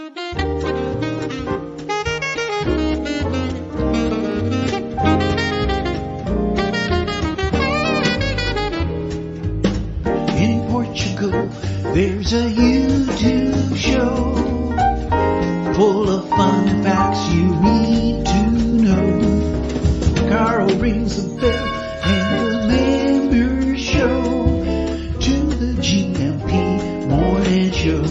In Portugal, there's a YouTube show full of fun facts you need to know. Carl rings the bell and the members show to the GMP morning show.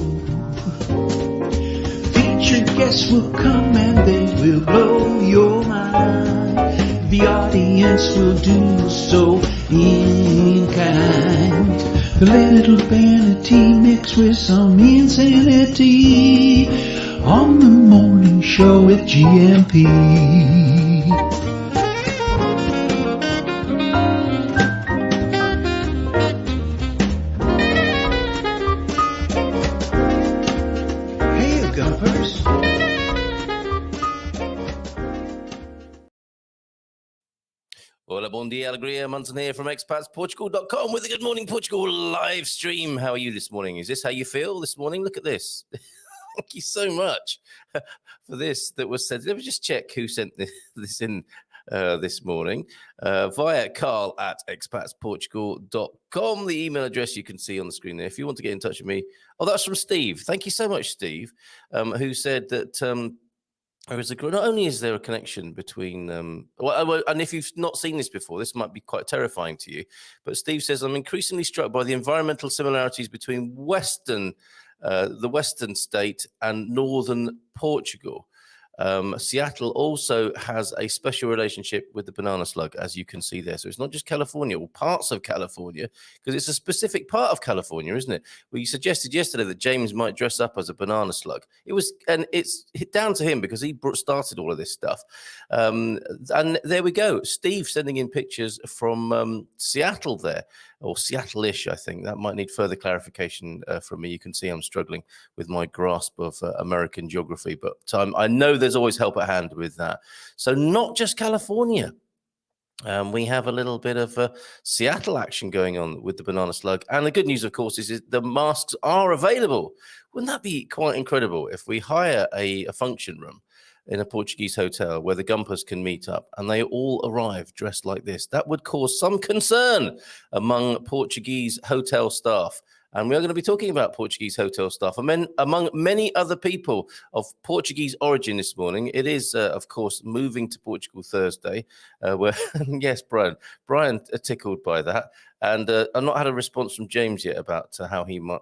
Featured guests will come and they will blow your mind. The audience will do so in kind. The little vanity mixed with some insanity on the morning show with GMP. Hey, you gumpers. Hola, bon dia, alegria. Munson here from expatsportugal.com with the Good Morning Portugal live stream. How are you this morning? Is this how you feel this morning? Look at this. Thank you so much for this that was said. Let me just check who sent this in this morning. Via Carl at expatsportugal.com, the email address you can see on the screen there. If you want to get in touch with me. Oh, that's from Steve. Thank you so much, Steve, who said that not only is there a connection between, and if you've not seen this before, this might be quite terrifying to you, but Steve says, I'm increasingly struck by the environmental similarities between the Western state and Northern Portugal. Seattle also has a special relationship with the banana slug, as you can see there. So it's not just California or parts of California, because it's a specific part of California, isn't it? Well, you suggested yesterday that James might dress up as a banana slug. It's down to him because he started all of this stuff. And there we go. Steve sending in pictures from Seattle there, or Seattle-ish, I think. That might need further clarification from me. You can see I'm struggling with my grasp of American geography, but I know there's always help at hand with that. So not just California. We have a little bit of Seattle action going on with the banana slug. And the good news, of course, is the masks are available. Wouldn't that be quite incredible if we hire a function room in a Portuguese hotel where the gumpers can meet up and they all arrive dressed like this? That would cause some concern among Portuguese hotel staff. And we are going to be talking about Portuguese hotel staff. Among many other people of Portuguese origin this morning, it is, of course, moving to Portugal Thursday. Where yes, Brian tickled by that. And I've not had a response from James yet about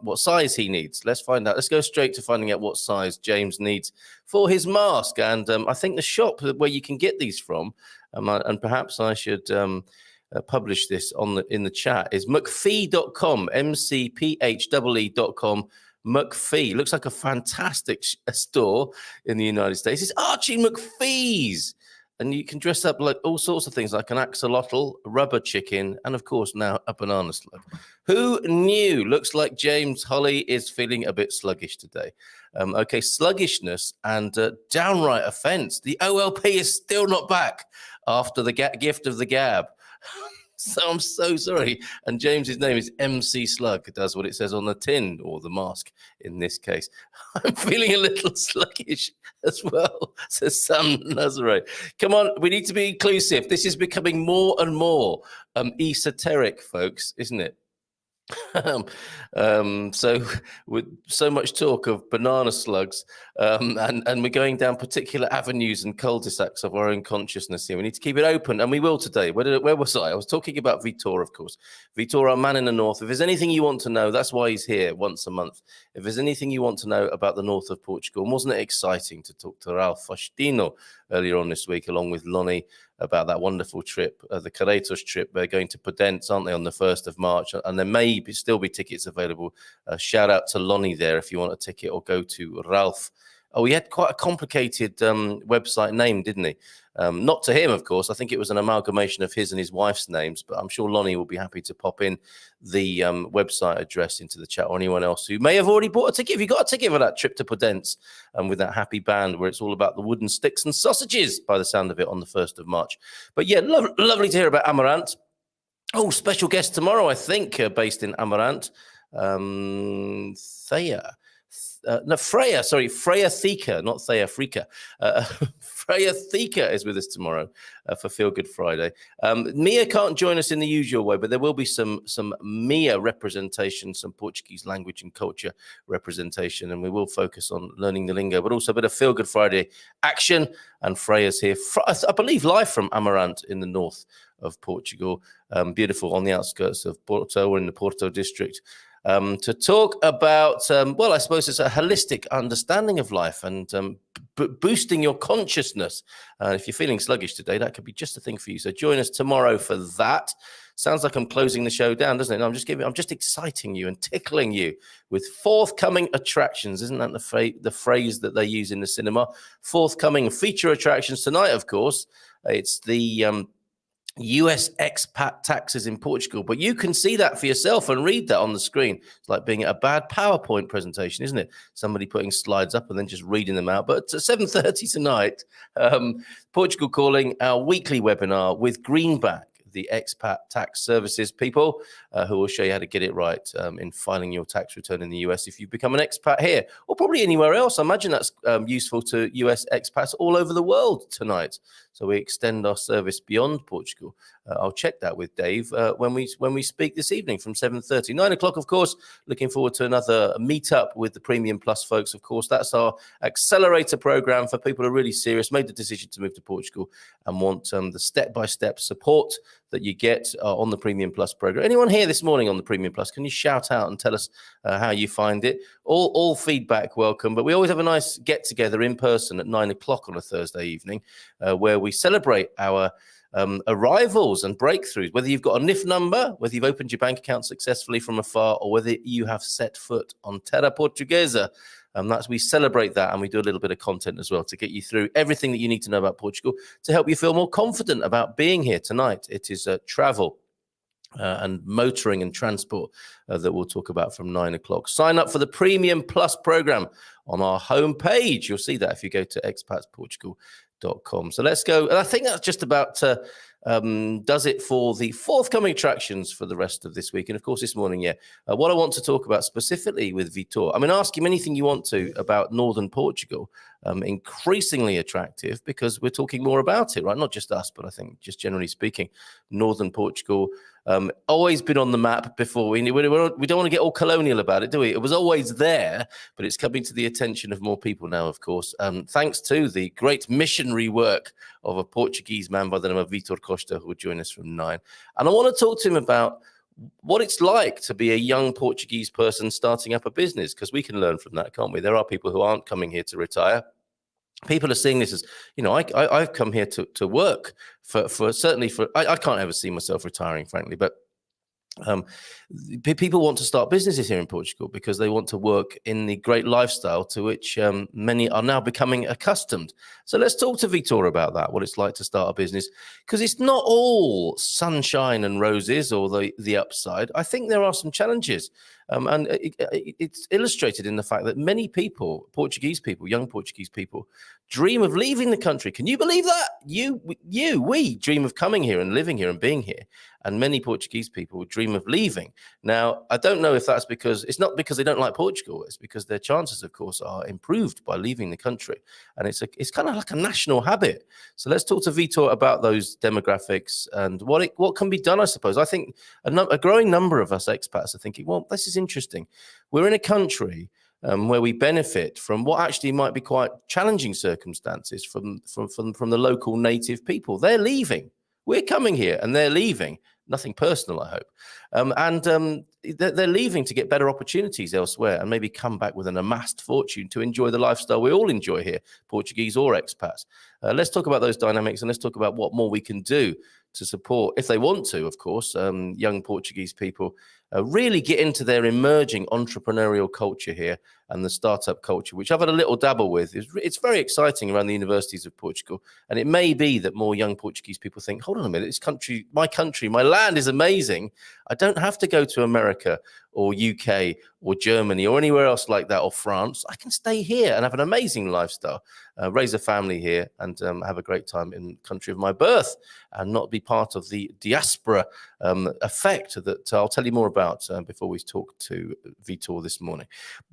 what size he needs. Let's find out. Let's go straight to finding out what size James needs for his mask. And I think the shop where you can get these from, and perhaps I should publish this in the chat, is mcphee.com, MCPHEE.com. McPhee looks like a fantastic store in the United States. It's Archie McPhee's, and you can dress up like all sorts of things, like an axolotl, a rubber chicken, and of course now a banana slug. Who knew? Looks like James Holly is feeling a bit sluggish today. Okay, sluggishness and downright offence. The OLP is still not back after the gift of the gab. So I'm so sorry. And James's name is MC Slug. It does what it says on the tin, or the mask in this case. I'm feeling a little sluggish as well, says Sam Nazare. Come on, we need to be inclusive. This is becoming more and more esoteric, folks, isn't it? So with so much talk of banana slugs, and we're going down particular avenues and cul-de-sacs of our own consciousness here. We need to keep it open, and we will today. Where was I? I was talking about Vitor, of course. Vitor, our man in the north. If there's anything you want to know, that's why he's here once a month. If there's anything you want to know about the north of Portugal, wasn't it exciting to talk to Ralph Faustino earlier on this week, along with Lonnie, about that wonderful trip, the Carretos trip. They're going to Podence, aren't they, on the 1st of March? And there may still be tickets available. Shout out to Lonnie there if you want a ticket, or go to Ralph. Oh, he had quite a complicated website name, didn't he? Not to him, of course. I think it was an amalgamation of his and his wife's names, but I'm sure Lonnie will be happy to pop in the website address into the chat, or anyone else who may have already bought a ticket. If you got a ticket for that trip to Podence, with that happy band where it's all about the wooden sticks and sausages, by the sound of it, on the 1st of March. But yeah, lovely to hear about Amarante. Oh, special guest tomorrow, I think, based in Amarante. Freya Thika, not Thea Frika. Freya Thika is with us tomorrow for Feel Good Friday. Mia can't join us in the usual way, but there will be some Mia representation, some Portuguese language and culture representation, and we will focus on learning the lingo, but also a bit of Feel Good Friday action. And Freya's here, I believe, live from Amarante in the north of Portugal, beautiful on the outskirts of Porto, or in the Porto district. To talk about, I suppose it's a holistic understanding of life and boosting your consciousness. If you're feeling sluggish today, that could be just the thing for you. So join us tomorrow for that. Sounds like I'm closing the show down, doesn't it? No, I'm just exciting you and tickling you with forthcoming attractions. Isn't that the phrase that they use in the cinema? Forthcoming feature attractions tonight, of course. It's the US expat taxes in Portugal, but you can see that for yourself and read that on the screen. It's like being at a bad PowerPoint presentation, isn't it? Somebody putting slides up and then just reading them out. But at 7:30 tonight, Portugal Calling, our weekly webinar with Greenback, the expat tax services people, who will show you how to get it right in filing your tax return in the US if you become an expat here, or probably anywhere else. I imagine that's useful to US expats all over the world tonight. So we extend our service beyond Portugal. I'll check that with Dave when we speak this evening from 7:30. 9 o'clock, of course, looking forward to another meetup with the Premium Plus folks, of course. That's our accelerator program for people who are really serious, made the decision to move to Portugal and want the step-by-step support that you get on the Premium Plus program. Anyone here this morning on the Premium Plus, can you shout out and tell us how you find it? All feedback welcome, but we always have a nice get-together in person at 9 o'clock on a Thursday evening where we celebrate our arrivals and breakthroughs, whether you've got a NIF number, whether you've opened your bank account successfully from afar, or whether you have set foot on Terra Portuguesa. We celebrate that, and we do a little bit of content as well to get you through everything that you need to know about Portugal to help you feel more confident about being here tonight. It is travel and motoring and transport that we'll talk about from 9 o'clock. Sign up for the Premium Plus program on our homepage. You'll see that if you go to expatsportugal.com. So let's go. And I think that's just about does it for the forthcoming attractions for the rest of this week. And of course, this morning, what I want to talk about specifically with Vitor, I mean, ask him anything you want to about northern Portugal. Increasingly attractive because we're talking more about it, right? Not just us, but I think just generally speaking, northern Portugal, always been on the map before. We don't want to get all colonial about it, do we? It was always there, but it's coming to the attention of more people now, of course, thanks to the great missionary work of a Portuguese man by the name of Vitor Costa, who will join us from 9. And I want to talk to him about what it's like to be a young Portuguese person starting up a business, because we can learn from that, can't we? There are people who aren't coming here to retire. People are seeing this as, I've come here to work for I can't ever see myself retiring, frankly, but people want to start businesses here in Portugal because they want to work in the great lifestyle to which many are now becoming accustomed. So let's talk to Vitor about that, what it's like to start a business, because it's not all sunshine and roses or the upside. I think there are some challenges. And it's illustrated in the fact that many people, Portuguese people, young Portuguese people, dream of leaving the country. Can you believe that? We dream of coming here and living here and being here. And many Portuguese people dream of leaving. Now, I don't know if that's because, it's not because they don't like Portugal. It's because their chances, of course, are improved by leaving the country. And it's kind of like a national habit. So let's talk to Vitor about those demographics and what can be done, I suppose. I think a growing number of us expats are thinking, well, this is interesting. We're in a country where we benefit from what actually might be quite challenging circumstances from the local native people. They're leaving. We're coming here and they're leaving. Nothing personal, I hope. They're leaving to get better opportunities elsewhere and maybe come back with an amassed fortune to enjoy the lifestyle we all enjoy here, Portuguese or expats. Let's talk about those dynamics and let's talk about what more we can do to support, if they want to, of course, young Portuguese people really get into their emerging entrepreneurial culture here and the startup culture, which I've had a little dabble with. It's very exciting around the universities of Portugal. And it may be that more young Portuguese people think, hold on a minute, this country, my land is amazing. I don't have to go to America or UK or Germany or anywhere else like that, or France. I can stay here and have an amazing lifestyle, raise a family here, and have a great time in the country of my birth, and not be part of the diaspora effect that I'll tell you more about before we talk to Vitor this morning.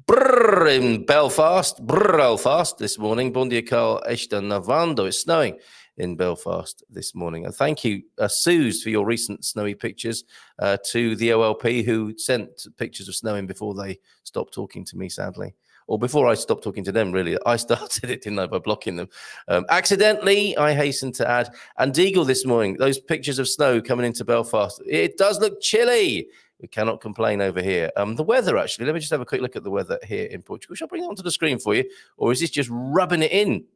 Brrr, in Belfast this morning. Bom dia, Carl. Esta nevando. It's snowing in Belfast this morning. And thank you, Suze, for your recent snowy pictures, to the OLP who sent pictures of snowing before they stopped talking to me, sadly. Or before I stopped talking to them, really. I started it, didn't I, by blocking them. Accidentally, I hasten to add. And Deagle this morning, those pictures of snow coming into Belfast. It does look chilly. We cannot complain over here. The weather, actually, let me just have a quick look at the weather here in Portugal. Shall I bring it onto the screen for you? Or is this just rubbing it in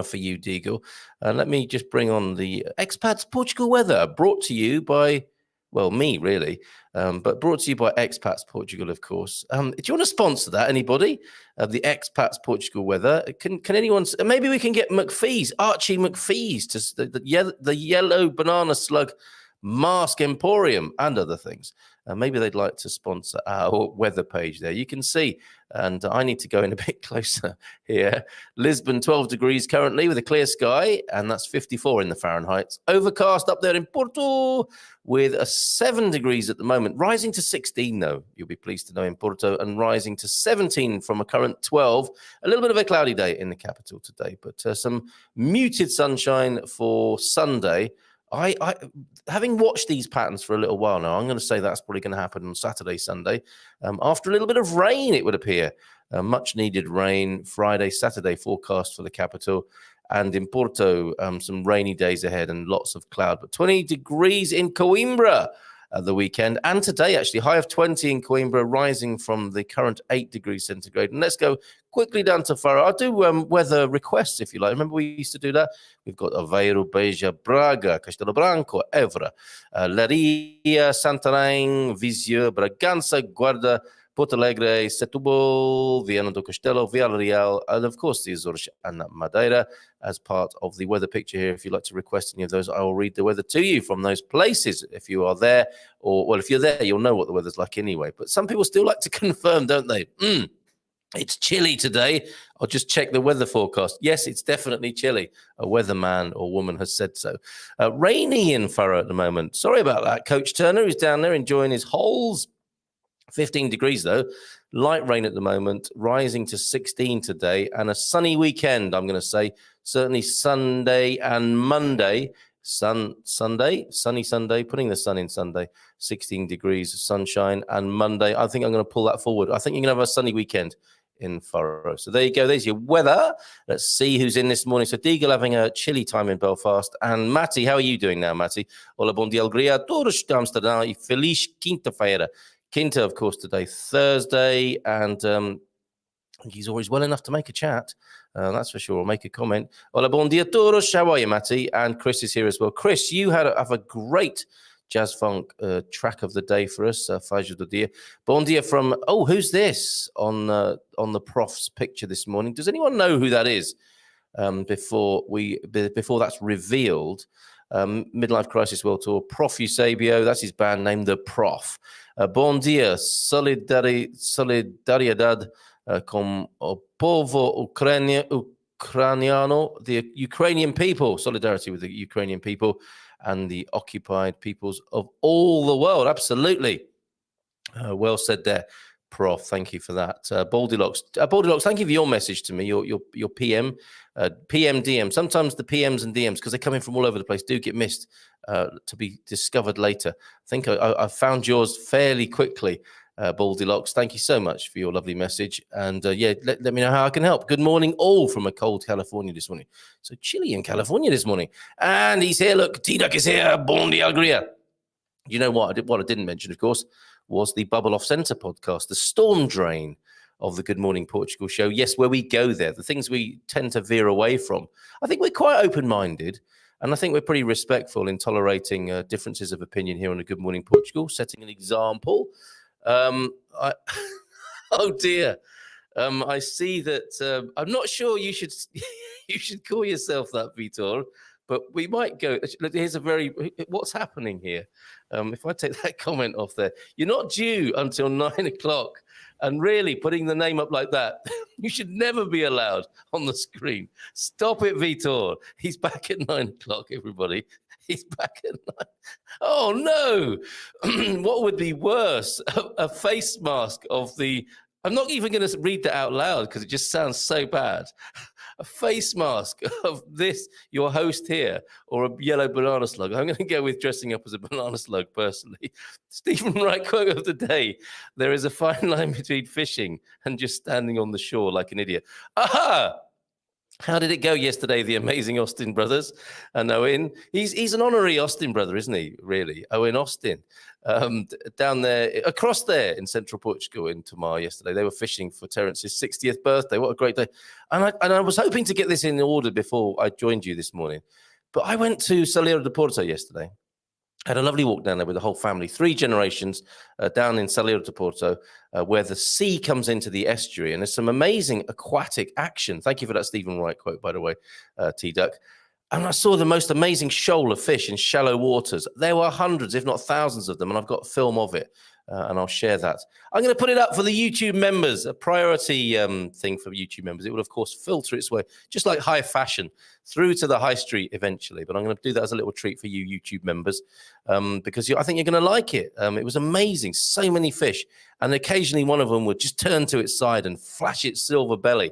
for you, Deagle? Let me just bring on the Expats Portugal weather, brought to you by, well, me, really, but brought to you by Expats Portugal, of course. Do you want to sponsor that, anybody? The Expats Portugal weather. Can anyone, maybe we can get McPhee's, Archie McPhee's, to the yellow banana slug mask emporium and other things. Maybe they'd like to sponsor our weather page there. You can see, and I need to go in a bit closer here. Lisbon, 12 degrees currently with a clear sky, and that's 54 in the Fahrenheit. Overcast up there in Porto with a 7 degrees at the moment, rising to 16 though, you'll be pleased to know, in Porto, and rising to 17 from a current 12. A little bit of a cloudy day in the capital today, but some muted sunshine for Sunday. I having watched these patterns for a little while now, I'm going to say that's probably going to happen on Saturday, Sunday, after a little bit of rain, it would appear. Much needed rain Friday, Saturday forecast for the capital, and in Porto, some rainy days ahead and lots of cloud. But 20 degrees in Coimbra at the weekend, and today actually high of 20 in Coimbra, rising from the current 8 degrees centigrade. And let's go quickly down to Faro. I'll do weather requests if you like. Remember we used to do that? We've got Aveiro, Beja, Braga, Castelo Branco, Évora, Leiria, Santarém, Viseu, Bragança, Guarda, Porto Alegre, Setúbal, Viana do Castelo, Villarreal, and of course the Azores and Madeira as part of the weather picture here. If you'd like to request any of those, I will read the weather to you from those places if you are there. Or, well, if you're there, you'll know what the weather's like anyway. But some people still like to confirm, don't they? It's chilly today. I'll just check the weather forecast. Yes, it's definitely chilly. A weatherman or woman has said so. Rainy in Faro at the moment. Sorry about that. Coach Turner, who's down there enjoying his holes. 15 degrees, though. Light rain at the moment, rising to 16 today. And a sunny weekend, I'm going to say. Certainly Sunday and Monday. Sunny Sunday, putting the sun in Sunday. 16 degrees of sunshine. And Monday, I think I'm going to pull that forward. I think you're going to have a sunny weekend in Faro. So there you go. There's your weather. Let's see who's in this morning. So Deagle having a chilly time in Belfast. And Matty, how are you doing now, Matty? Olá, bom dia, alegria. Todos de Amsterdão e feliz quinta-feira. Quinta, of course, today, Thursday, and he's always well enough to make a chat, that's for sure, or make a comment. Hola, bon dia todos. How are you, Matty? And Chris is here as well. Chris, you have a great jazz funk track of the day for us, Faijo do dia. Bon dia from, who's this on the prof's picture this morning? Does anyone know who that is before that's revealed? Midlife Crisis World Tour, Prof Eusebio, that's his band name, The Prof. Bom dia, solidariedade com o povo ucraniano, the Ukrainian people, solidarity with the Ukrainian people and the occupied peoples of all the world. Absolutely. Well said there, Prof. Thank you for that. Baldilocks, thank you for your message to me, your PM. PM, DM. Sometimes the PMs and DMs, because they come in from all over the place, do get missed to be discovered later. I think I found yours fairly quickly, Baldilocks. Thank you so much for your lovely message. And let me know how I can help. Good morning, all from a cold California this morning. So chilly in California this morning. And he's here. Look, T-Duck is here. Bon dia, alegria. You know what I didn't mention, of course, was the Bubble Off Centre podcast, the storm drain of the Good Morning Portugal show. Yes, where we go there, the things we tend to veer away from. I think we're quite open-minded, and I think we're pretty respectful in tolerating differences of opinion here on the Good Morning Portugal, setting an example. Oh, dear. I see that I'm not sure you should call yourself that, Vitor. But we might go. Here's what's happening here? If I take that comment off there, you're not due until 9 o'clock. And really, putting the name up like that, you should never be allowed on the screen. Stop it, Vitor. He's back at 9 o'clock, everybody. He's back at 9. Oh, no. What would be worse? A face mask of the... I'm not even going to read that out loud because it just sounds so bad. A face mask of this, your host here, or a yellow banana slug. I'm going to go with dressing up as a banana slug, personally. Stephen Wright quote of the day: there is a fine line between fishing and just standing on the shore like an idiot. Aha! How did it go yesterday, the amazing Austin brothers? And Owen, he's an honorary Austin brother, isn't he, really? Owen Austin. Down there, across there in central Portugal in Tomar yesterday. They were fishing for Terence's 60th birthday. What a great day. And I was hoping to get this in order before I joined you this morning. But I went to Salero de Porto yesterday. Had a lovely walk down there with the whole family, 3 generations down in Salero de Porto, where the sea comes into the estuary. And there's some amazing aquatic action. Thank you for that Stephen Wright quote, by the way, T-Duck. And I saw the most amazing shoal of fish in shallow waters. There were hundreds, if not thousands of them, and I've got film of it, and I'll share that. I'm going to put it up for the YouTube members, a priority thing for YouTube members. It will, of course, filter its way, just like high fashion, through to the high street eventually. But I'm going to do that as a little treat for you YouTube members, because I think you're going to like it. It was amazing, so many fish, and occasionally one of them would just turn to its side and flash its silver belly.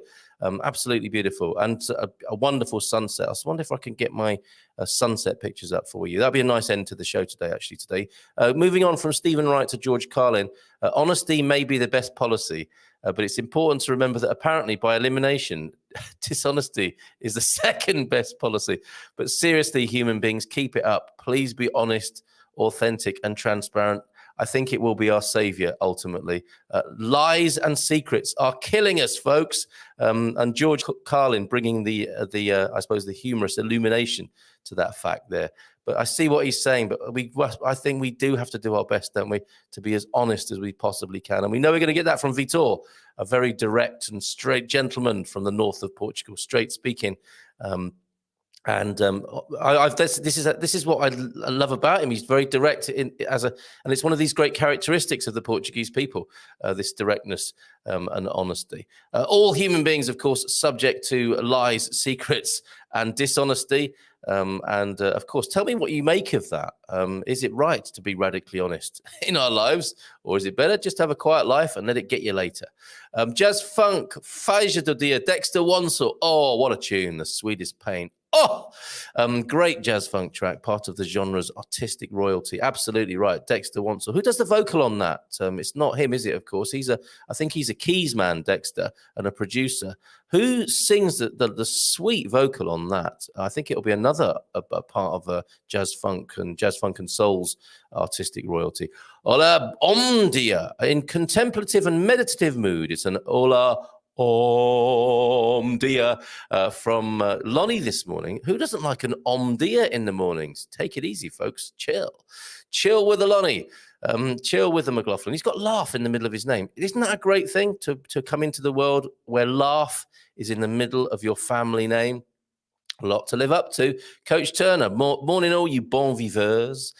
Absolutely beautiful, and a wonderful sunset. I wonder if I can get my sunset pictures up for you. That'd be a nice end to the show today. Moving on from Stephen Wright to George Carlin, honesty may be the best policy, but it's important to remember that apparently by elimination, dishonesty is the second best policy. But seriously, human beings, keep it up. Please be honest, authentic, and transparent. I think it will be our savior ultimately. Lies and secrets are killing us, folks. And George Carlin bringing the I suppose the humorous illumination to that fact there. But I see what he's saying. But I think we do have to do our best, don't we, to be as honest as we possibly can. And we know we're going to get that from Vitor, a very direct and straight gentleman from the north of Portugal, straight speaking. This is what I love about him. He's very direct and it's one of these great characteristics of the Portuguese people, this directness and honesty. All human beings, of course, subject to lies, secrets, and dishonesty. Of course, tell me what you make of that. Is it right to be radically honest in our lives, or is it better just to have a quiet life and let it get you later? Jazz Funk, Faixa do Dia, Dexter Wansel. Oh, what a tune, The Sweetest Pain. Oh, great jazz funk track, part of the genre's artistic royalty. Absolutely right, Dexter Wansel. Who does the vocal on that? It's not him, is it? Of course, I think he's a keys man, Dexter, and a producer. Who sings the sweet vocal on that? I think it'll be another a part of jazz funk and soul's artistic royalty. Hola, dia. In contemplative and meditative mood, it's an hola. Dia from Lonnie this morning. Who doesn't like an dia in the mornings? Take it easy, folks. Chill with the Lonnie. Chill with the McLaughlin. He's got laugh in the middle of his name. Isn't that a great thing to come into the world where laugh is in the middle of your family name? A lot to live up to. Coach Turner, morning all you bon viveurs.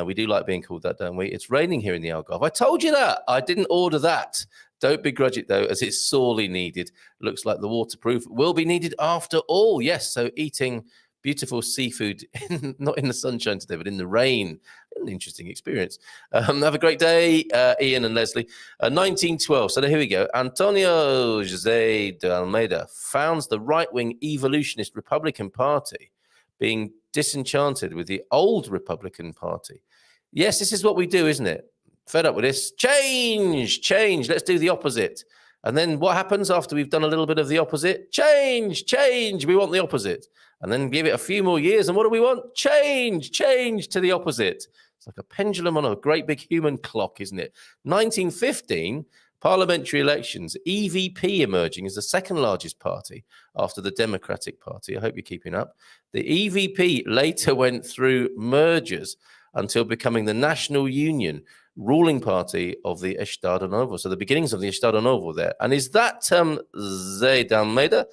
We do like being called that, don't we? It's raining here in the Algarve. I told you that. I didn't order that. Don't begrudge it, though, as it's sorely needed. Looks like the waterproof will be needed after all. Yes, so eating beautiful seafood, not in the sunshine today, but in the rain. An interesting experience. Have a great day, Ian and Leslie. 1912, so here we go. Antonio José de Almeida founds the right-wing evolutionist Republican Party, being disenchanted with the old Republican Party. Yes, this is what we do, isn't it? Fed up with this. Change. Let's do the opposite. And then what happens after we've done a little bit of the opposite? Change. We want the opposite. And then give it a few more years. And what do we want? Change to the opposite. It's like a pendulum on a great big human clock, isn't it? 1915, parliamentary elections, EVP emerging as the second largest party after the Democratic Party. I hope you're keeping up. The EVP later went through mergers until becoming the National Union ruling party of the Estado Novo. So the beginnings of the Estado Novo there. And is that Zé de Almeida?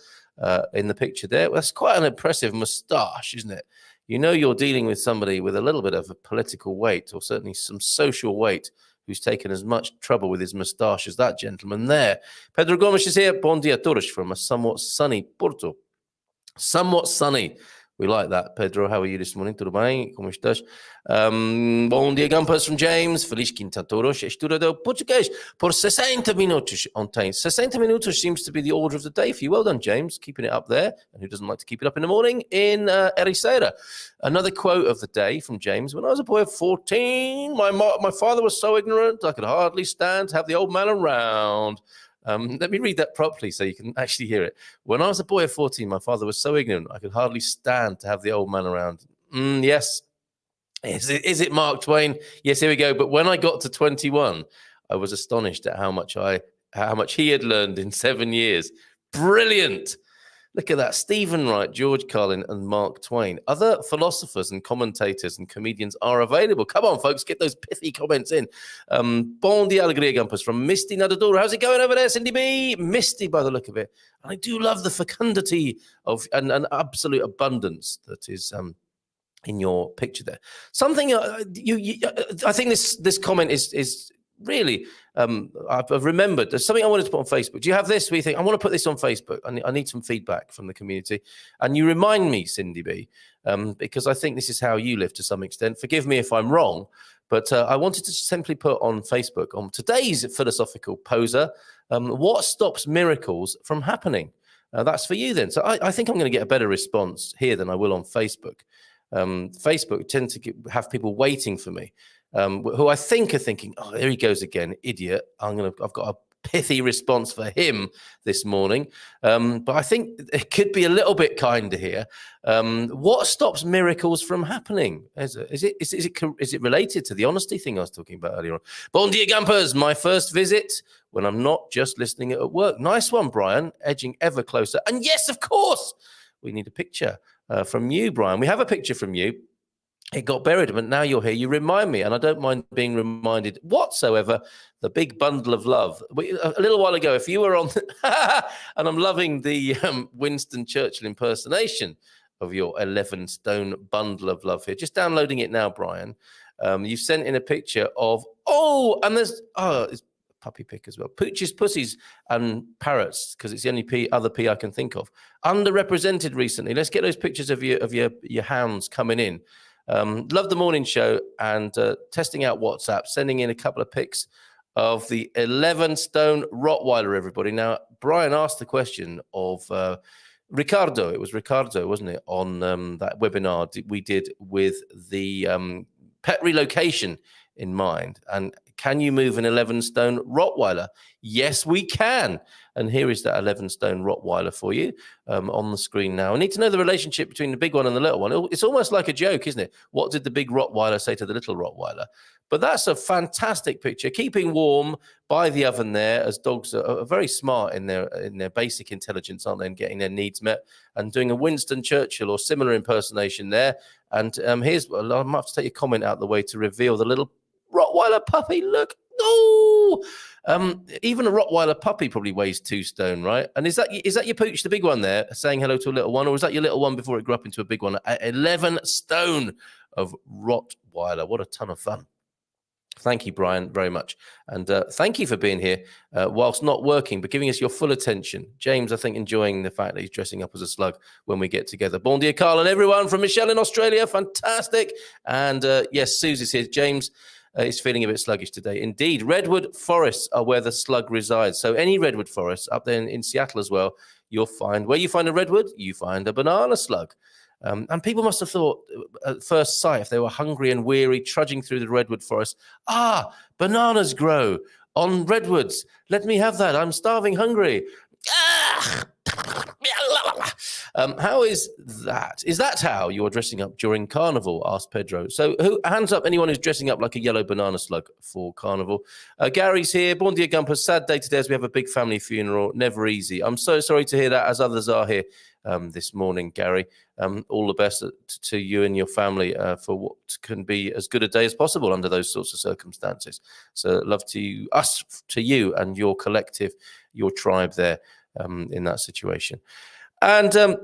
in the picture there. That's quite an impressive moustache, isn't it? You know you're dealing with somebody with a little bit of a political weight, or certainly some social weight, who's taken as much trouble with his moustache as that gentleman there. Pedro Gomes is here. Bom dia a todos from a somewhat sunny Porto. Somewhat sunny. We like that. Pedro, how are you this morning? Tudo bem? Como estás? Bom dia, Gampas from James. Feliz quinta a todos. Estudado português por 60 minutos ontem. 60 minutos seems to be the order of the day for you. Well done, James. Keeping it up there. And who doesn't like to keep it up in the morning? In Ericeira. Another quote of the day from James. When I was a boy of 14, my father was so ignorant, I could hardly stand to have the old man around. Let me read that properly so you can actually hear it. When I was a boy of 14, my father was so ignorant, I could hardly stand to have the old man around. Yes. Is it Mark Twain? Yes, here we go. But when I got to 21, I was astonished at how much he had learned in 7 years. Brilliant. Look at that. Stephen Wright, George Carlin, and Mark Twain. Other philosophers and commentators and comedians are available. Come on, folks, get those pithy comments in. Bon dia, alegria, Gumpers, from Misty Nadadora. How's it going over there, Cindy B? Misty, by the look of it. And I do love the fecundity of and absolute abundance that is in your picture there. Something I think this comment is really, I've remembered. There's something I wanted to put on Facebook. Do you have this? We think I want to put this on Facebook. I need some feedback from the community. And you remind me, Cindy B, because I think this is how you live to some extent. Forgive me if I'm wrong, but I wanted to simply put on Facebook on today's philosophical poser, what stops miracles from happening? That's for you then. So I think I'm going to get a better response here than I will on Facebook. Facebook tend to have people waiting for me. Who I think are thinking, oh, there he goes again, idiot. I've got a pithy response for him this morning. But I think it could be a little bit kinder here. What stops miracles from happening? Is it related to the honesty thing I was talking about earlier on? Bon dia, Gumpers, my first visit when I'm not just listening at work. Nice one, Brian, edging ever closer. And yes, of course, we need a picture from you, Brian. We have a picture from you. It got buried, but now you're here. You remind me, and I don't mind being reminded whatsoever, the big bundle of love. A little while ago, if you were on, and I'm loving the Winston Churchill impersonation of your 11 stone bundle of love here. Just downloading it now, Brian. You've sent in a picture of, it's puppy pick as well. Pooches, pussies, and parrots, because it's the only other P I can think of. Underrepresented recently. Let's get those pictures of your hounds coming in. Love the morning show and testing out WhatsApp, sending in a couple of pics of the 11 stone Rottweiler, everybody. Now, Brian asked the question of Ricardo. It was Ricardo, wasn't it, on that webinar we did with the pet relocation in mind. And can you move an 11 stone Rottweiler? Yes, we can. And here is that 11 stone Rottweiler for you on the screen now. I need to know the relationship between the big one and the little one. It's almost like a joke, isn't it? What did the big Rottweiler say to the little Rottweiler? But that's a fantastic picture. Keeping warm by the oven there, as dogs are very smart in their basic intelligence, aren't they, and getting their needs met, and doing a Winston Churchill or similar impersonation there. And I might have to take your comment out of the way to reveal the little Rottweiler puppy. Look, even a Rottweiler puppy probably weighs 2 stone, right? And is that your pooch, the big one there, saying hello to a little one, or is that your little one before it grew up into a big one? 11 stone of Rottweiler. What a ton of fun. Thank you, Brian, very much. And thank you for being here whilst not working, but giving us your full attention. James, I think, enjoying the fact that he's dressing up as a slug when we get together. Bon dia, Carl, and everyone from Michelle in Australia. Fantastic. And yes, Susie's here. James is feeling a bit sluggish today. Indeed, redwood forests are where the slug resides. So any redwood forests up there in Seattle as well, you'll find, where you find a redwood, you find a banana slug. And people must have thought at first sight, if they were hungry and weary, trudging through the redwood forest, bananas grow on redwoods. Let me have that. I'm starving hungry. How is that? Is that how you're dressing up during Carnival? Asked Pedro. So hands up anyone who's dressing up like a yellow banana slug for Carnival. Gary's here. Bon dia, Gumper. Sad day today as we have a big family funeral. Never easy. I'm so sorry to hear that, as others are here this morning, Gary. All the best to you and your family for what can be as good a day as possible under those sorts of circumstances. So love to you and your collective, your tribe there in that situation. And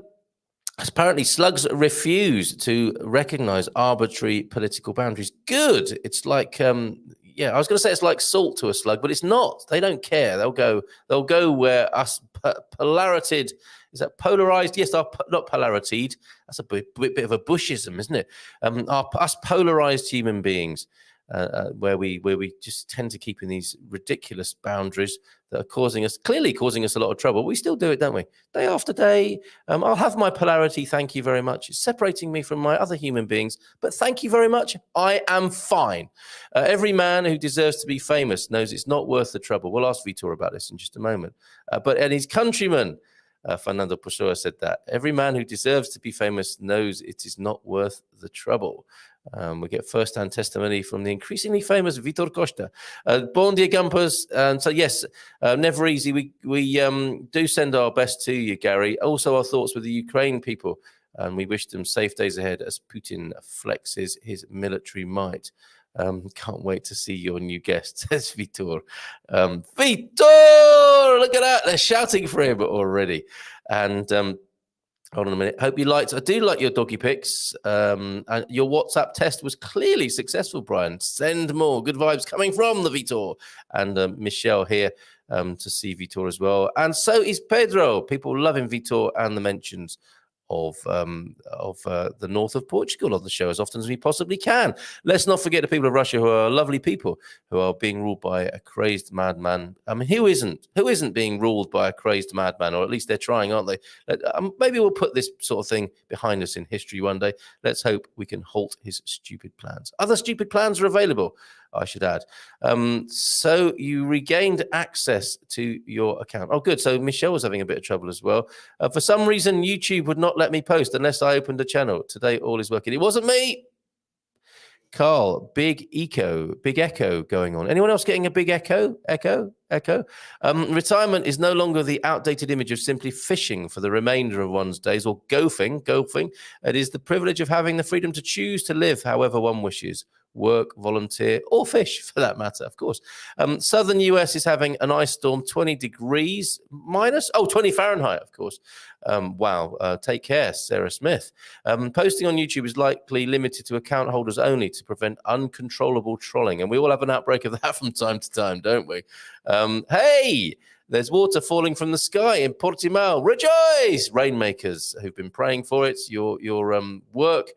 apparently, slugs refuse to recognize arbitrary political boundaries. Good. It's like, yeah, I was going to say it's like salt to a slug, but it's not. They don't care. They'll go where us polarized. Is that polarized? Yes, not polarized. That's a bit of a Bushism, isn't it? Us polarized human beings. Where we just tend to keep in these ridiculous boundaries that are clearly causing us a lot of trouble. We still do it, don't we? Day after day. I'll have my polarity. Thank you very much. It's separating me from my other human beings, but thank you very much. I am fine. Every man who deserves to be famous knows it's not worth the trouble. We'll ask Vitor about this in just a moment. And his countrymen, Fernando Pessoa said that. Every man who deserves to be famous knows it is not worth the trouble. We get first-hand testimony from the increasingly famous Vitor Costa. Bon dia, Gumpers. And so, yes, never easy. We do send our best to you, Gary. Also, our thoughts with the Ukraine people. And we wish them safe days ahead as Putin flexes his military might. Can't wait to see your new guest, says Vitor. Vitor! Look at that. They're shouting for him already. And hold on a minute. Hope you liked. I do like your doggy pics. And your WhatsApp test was clearly successful, Brian. Send more. Good vibes coming from the Vitor. And Michelle here to see Vitor as well. And so is Pedro. People loving Vitor and the mentions of the north of Portugal on the show as often as we possibly can. Let's not forget the people of Russia, who are lovely people, who are being ruled by a crazed madman. I mean, who isn't being ruled by a crazed madman? Or at least they're trying, aren't they? Maybe we'll put this sort of thing behind us in history one day. Let's hope we can halt his stupid plans. Other stupid plans are available, I should add. So you regained access to your account. Oh, good. So Michelle was having a bit of trouble as well. For some reason, YouTube would not let me post unless I opened a channel. Today, all is working. It wasn't me. Carl, big echo going on. Anyone else getting a big echo? Retirement is no longer the outdated image of simply fishing for the remainder of one's days or golfing. It is the privilege of having the freedom to choose to live however one wishes. Work, volunteer, or fish for that matter, of course. Southern US is having an ice storm, 20 degrees minus. 20 Fahrenheit, of course. Wow. Take care, Sarah Smith. Posting on YouTube is likely limited to account holders only to prevent uncontrollable trolling. And we all have an outbreak of that from time to time, don't we? Hey, there's water falling from the sky in Portimao. Rejoice! Rainmakers who've been praying for it. Your work.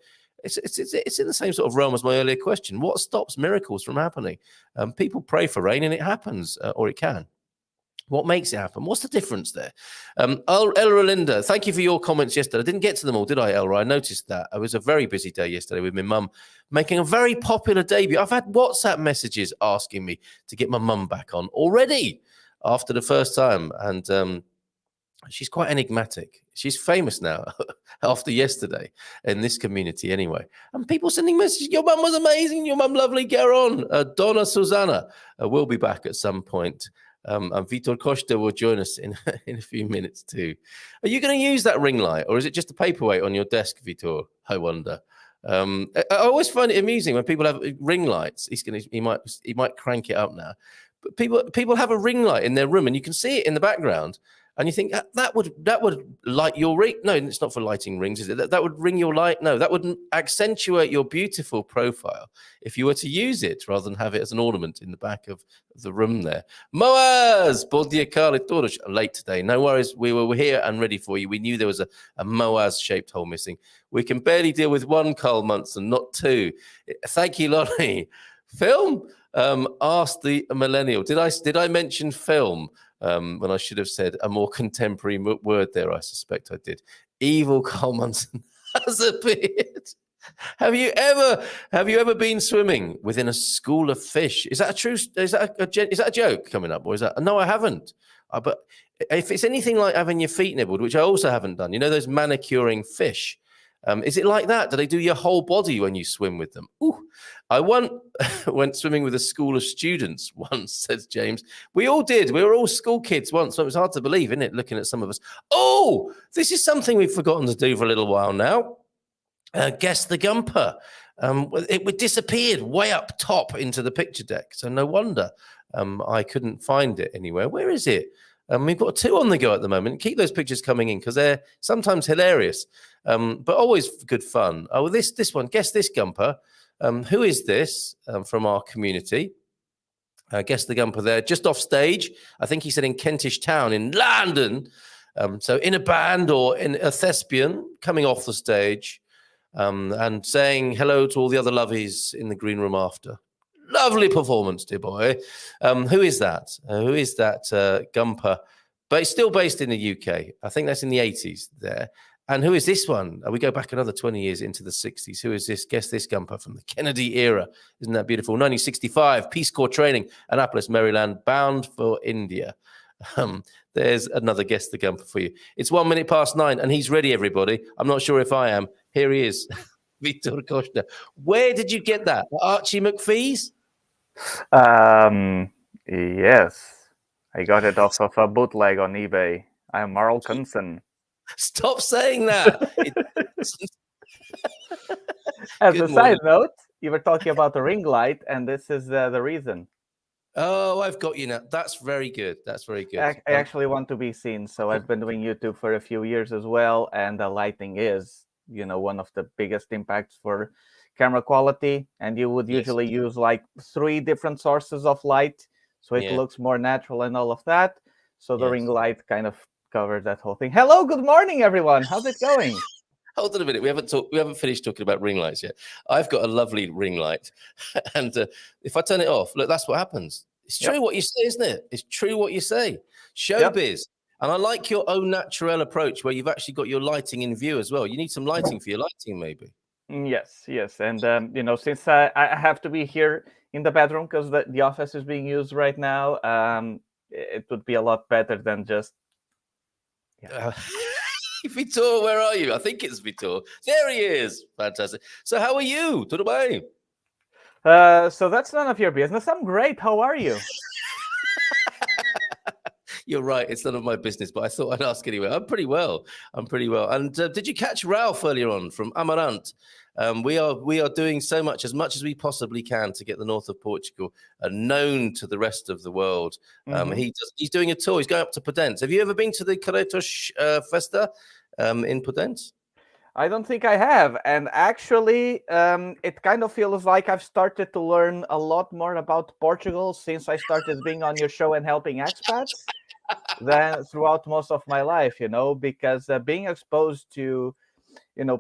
It's in the same sort of realm as my earlier question. What stops miracles from happening? People pray for rain and it happens, or it can. What makes it happen? What's the difference there? Elra Linda, thank you for your comments yesterday. I didn't get to them all, did I, Elra? I noticed that. It was a very busy day yesterday with my mum making a very popular debut. I've had WhatsApp messages asking me to get my mum back on already after the first time. And she's quite enigmatic. She's famous now after yesterday in this community anyway. And people sending messages, your mum was amazing, your mum lovely, get on. Donna Susana will be back at some point. And Vitor Costa will join us in a few minutes too. Are you going to use that ring light, or is it just a paperweight on your desk, Vitor? I wonder. I always find it amusing when people have ring lights. He might crank it up now. But people have a ring light in their room, and you can see it in the background. And you think that would light your ring. No, it's not for lighting rings, is it? That would ring your light. No, that would accentuate your beautiful profile if you were to use it rather than have it as an ornament in the back of the room there. Moaz, bom dia, Carlos Todos. Late today. No worries. We were here and ready for you. We knew there was a Moaz-shaped hole missing. We can barely deal with one Carl Munson, not two. Thank you, Lonnie. Film? Ask the millennial. Did I mention film? When I should have said a more contemporary word there, I suspect I did. Evil Carl Munson has appeared. Have you ever been swimming within a school of fish? Is that a joke coming up, or is that? No, I haven't. But if it's anything like having your feet nibbled, which I also haven't done, you know those manicuring fish. Is it like that? Do they do your whole body when you swim with them? Ooh, I went swimming with a school of students once, says James. We all did. We were all school kids once. So it was hard to believe, isn't it, looking at some of us? Oh, this is something we've forgotten to do for a little while now. Guess the Gumper. It disappeared way up top into the picture deck. So no wonder I couldn't find it anywhere. Where is it? We've got 2 on the go at the moment. Keep those pictures coming in because they're sometimes hilarious, but always good fun. Oh, this one. Guess this, Gumper. Who is this from our community? Guess the Gumper there, just off stage. I think he said in Kentish Town in London. So in a band or in a thespian coming off the stage and saying hello to all the other lovies in the green room after. Lovely performance, dear boy. Who is that? Who is that Gumper? But still based in the UK. I think that's in the 80s there. And who is this one? We go back another 20 years into the 60s. Who is this? Guess this, Gumper, from the Kennedy era. Isn't that beautiful? 1965, Peace Corps training, Annapolis, Maryland, bound for India. There's another Guess the Gumper for you. It's 1 minute past 9, and he's ready, everybody. I'm not sure if I am. Here he is, Vitor Costa. Where did you get that? Archie McPhee's? Yes. I got it off of a bootleg on eBay. I'm Marl Kunsen. Stop saying that. As a side note, you were talking about the ring light, and this is the reason. Oh, I've got you now. That's very good. That's very good. I actually want to be seen, so I've been doing YouTube for a few years as well, and the lighting is, one of the biggest impacts for camera quality. And you would usually use like 3 different sources of light, so it looks more natural and all of that. So the ring light kind of covered that whole thing. Hello, good morning, everyone. How's it going? Hold on a minute. We haven't finished talking about ring lights yet. I've got a lovely ring light, and if I turn it off, look, that's what happens. It's true what you say, isn't it? It's true what you say. Showbiz. And I like your own natural approach where you've actually got your lighting in view as well. You need some lighting for your lighting, maybe. Yes. And, since I have to be here in the bedroom because the office is being used right now, it would be a lot better than just... Vitor, where are you? I think it's Vitor. There he is. Fantastic. So how are you? Tudo bem? So that's none of your business. I'm great. How are you? You're right. It's none of my business, but I thought I'd ask anyway. I'm pretty well. And did you catch Ralph earlier on from Amarante? We are doing so much as we possibly can to get the north of Portugal known to the rest of the world. He's doing a tour. He's going up to Podence. Have you ever been to the Caretos Festa in Podence? I don't think I have. And actually, it kind of feels like I've started to learn a lot more about Portugal since I started being on your show and helping expats than throughout most of my life, because being exposed to,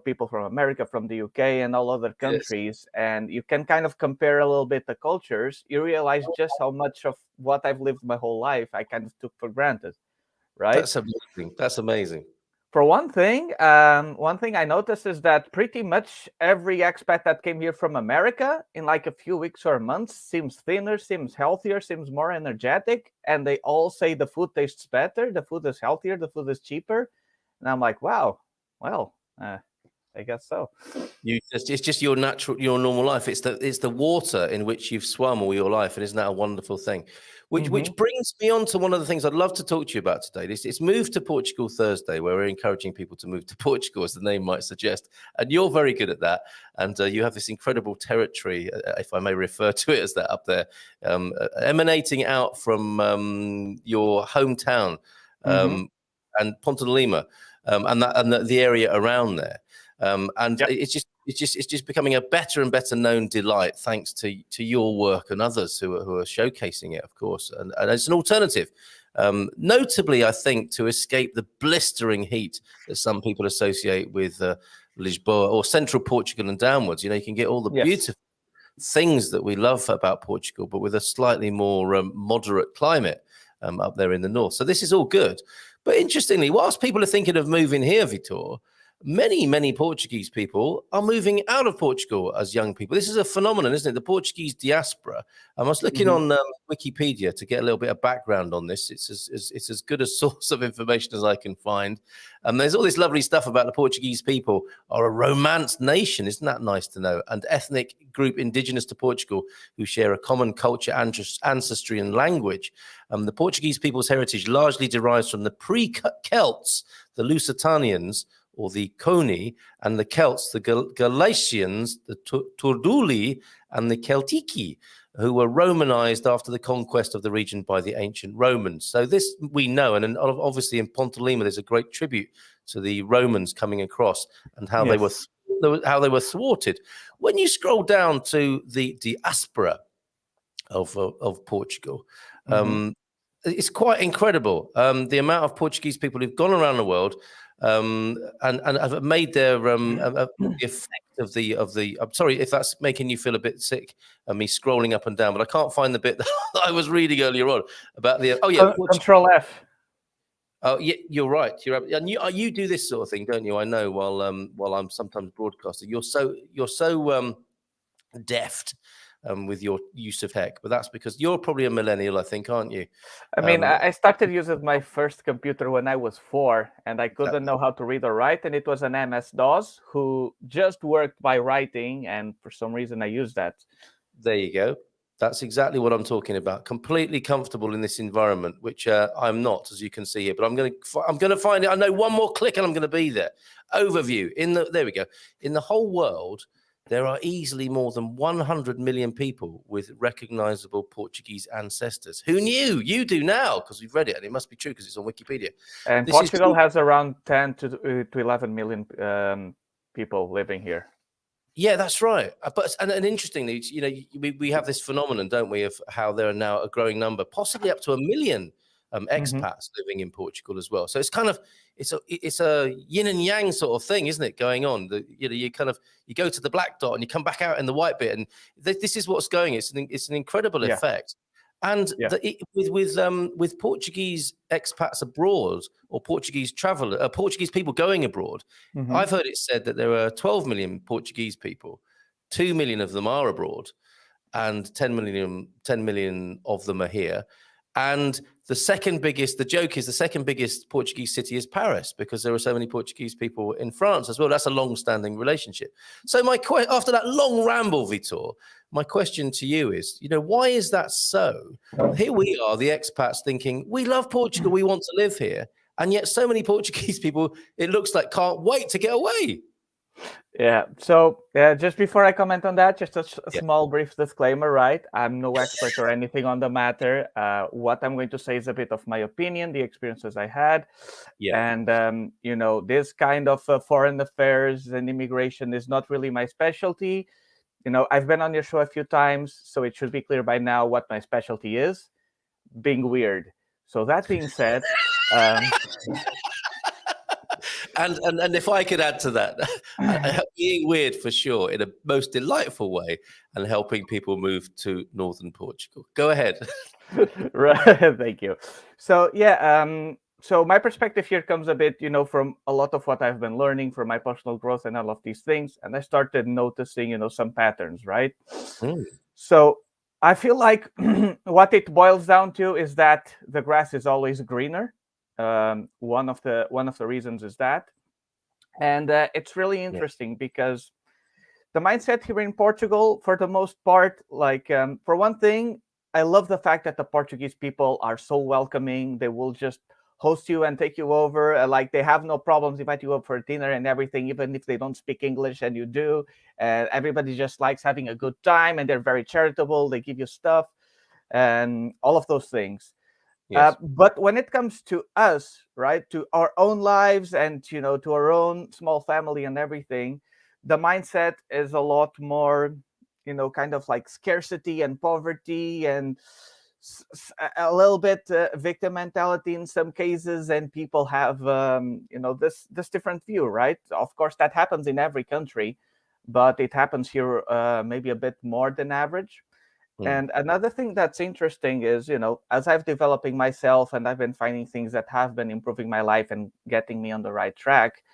people from America, from the UK and all other countries, and you can kind of compare a little bit the cultures, you realize just how much of what I've lived my whole life I kind of took for granted, right? That's amazing. For one thing I noticed is that pretty much every expat that came here from America in like a few weeks or months seems thinner, seems healthier, seems more energetic, and they all say the food tastes better, the food is healthier, the food is cheaper. And I'm like, wow, well, I guess so. It's just your normal life. It's the water in which you've swum all your life, and isn't that a wonderful thing? Which brings me on to one of the things I'd love to talk to you about today. It's Move to Portugal Thursday, where we're encouraging people to move to Portugal, as the name might suggest. And you're very good at that. And you have this incredible territory, if I may refer to it as that, up there, emanating out from your hometown and Ponta de Lima and the area around there. It's just becoming a better and better known delight thanks to your work and others who are showcasing it, of course. And it's an alternative, notably, I think, to escape the blistering heat that some people associate with Lisboa or central Portugal and downwards. You can get all the beautiful things that we love about Portugal, but with a slightly more moderate climate up there in the north. So this is all good. But interestingly, whilst people are thinking of moving here, Vitor, many Portuguese people are moving out of Portugal as young people. This is a phenomenon, isn't it? The Portuguese diaspora. I was looking on Wikipedia to get a little bit of background on this. It's as good a source of information as I can find. There's all this lovely stuff about the Portuguese people are a Romance nation. Isn't that nice to know? And ethnic group indigenous to Portugal who share a common culture, ancestry and language. The Portuguese people's heritage largely derives from the pre-Celts, the Lusitanians, or the Coni, and the Celts, the Galatians, the Turduli, and the Celtici. who were Romanized after the conquest of the region by the ancient Romans. So this we know, and obviously in Pontalima, there's a great tribute to the Romans coming across and how they were thwarted. When you scroll down to the diaspora of Portugal, it's quite incredible. The amount of Portuguese people who've gone around the world and have made their the effect of the. I'm sorry if that's making you feel a bit sick. Me scrolling up and down, but I can't find the bit that I was reading earlier on about the. Oh yeah, Control F. Oh yeah, you're right. And you do this sort of thing, don't you? I know. While I'm sometimes broadcasting, you're so deft with your use of heck, but that's because you're probably a millennial, I think, aren't you? I mean, I started using my first computer when I was 4, and I couldn't know how to read or write, and it was an MS-DOS who just worked by writing, and for some reason I used that. There you go. That's exactly what I'm talking about. Completely comfortable in this environment, which I'm not, as you can see here. But I'm going to find it. I know one more click, and I'm going to be there. Overview there we go. In the whole world, there are easily more than 100 million people with recognizable Portuguese ancestors. Who knew? You do now, because we've read it, and it must be true because it's on Wikipedia. And Portugal has around 10 to 11 million people living here. Yeah, that's right. But and interestingly, you know, we have this phenomenon, don't we, of how there are now a growing number, possibly up to 1 million expats living in Portugal as well. So it's kind of it's a yin and yang sort of thing, isn't it, going on? You know, you go to the black dot and you come back out in the white bit, and this is what's going. It's an incredible effect. And with Portuguese expats abroad or Portuguese Portuguese people going abroad, I've heard it said that there are 12 million Portuguese people, 2 million of them are abroad, and 10 million of them are here. And the joke is the second biggest Portuguese city is Paris, because there are so many Portuguese people in France as well. That's a long-standing relationship. So after that long ramble, Vitor, my question to you is, you know, why is that so? Here we are, the expats, thinking, we love Portugal, we want to live here. And yet so many Portuguese people, it looks like, can't wait to get away. Yeah. So just before I comment on that, just a small brief disclaimer, right? I'm no expert or anything on the matter. What I'm going to say is a bit of my opinion, the experiences I had. And, you know, this kind of foreign affairs and immigration is not really my specialty. You know, I've been on your show a few times, so it should be clear by now what my specialty is: being weird. So that being said... And if I could add to that, being weird for sure in a most delightful way, and helping people move to northern Portugal. Go ahead. Right, thank you. So so my perspective here comes a bit, you know, from a lot of what I've been learning from my personal growth and all of these things, and I started noticing, you know, some patterns, right? So I feel like what it boils down to is that the grass is always greener. One of the reasons is that, and it's really interesting because the mindset here in Portugal, for the most part, like for one thing, I love the fact that the Portuguese people are so welcoming. They will just host you and take you over. Like they have no problems invite you up for dinner and everything, even if they don't speak English and you do. Everybody just likes having a good time, and they're very charitable. They give you stuff and all of those things. Yes. But when it comes to us, right, to our own lives and, you know, to our own small family and everything, the mindset is a lot more, you know, kind of like scarcity and poverty and a little bit victim mentality in some cases. And people have, you know, this different view, right? Of course, that happens in every country, but it happens here maybe a bit more than average. And another thing that's interesting is, you know, as I've developing myself and I've been finding things that have been improving my life and getting me on the right track,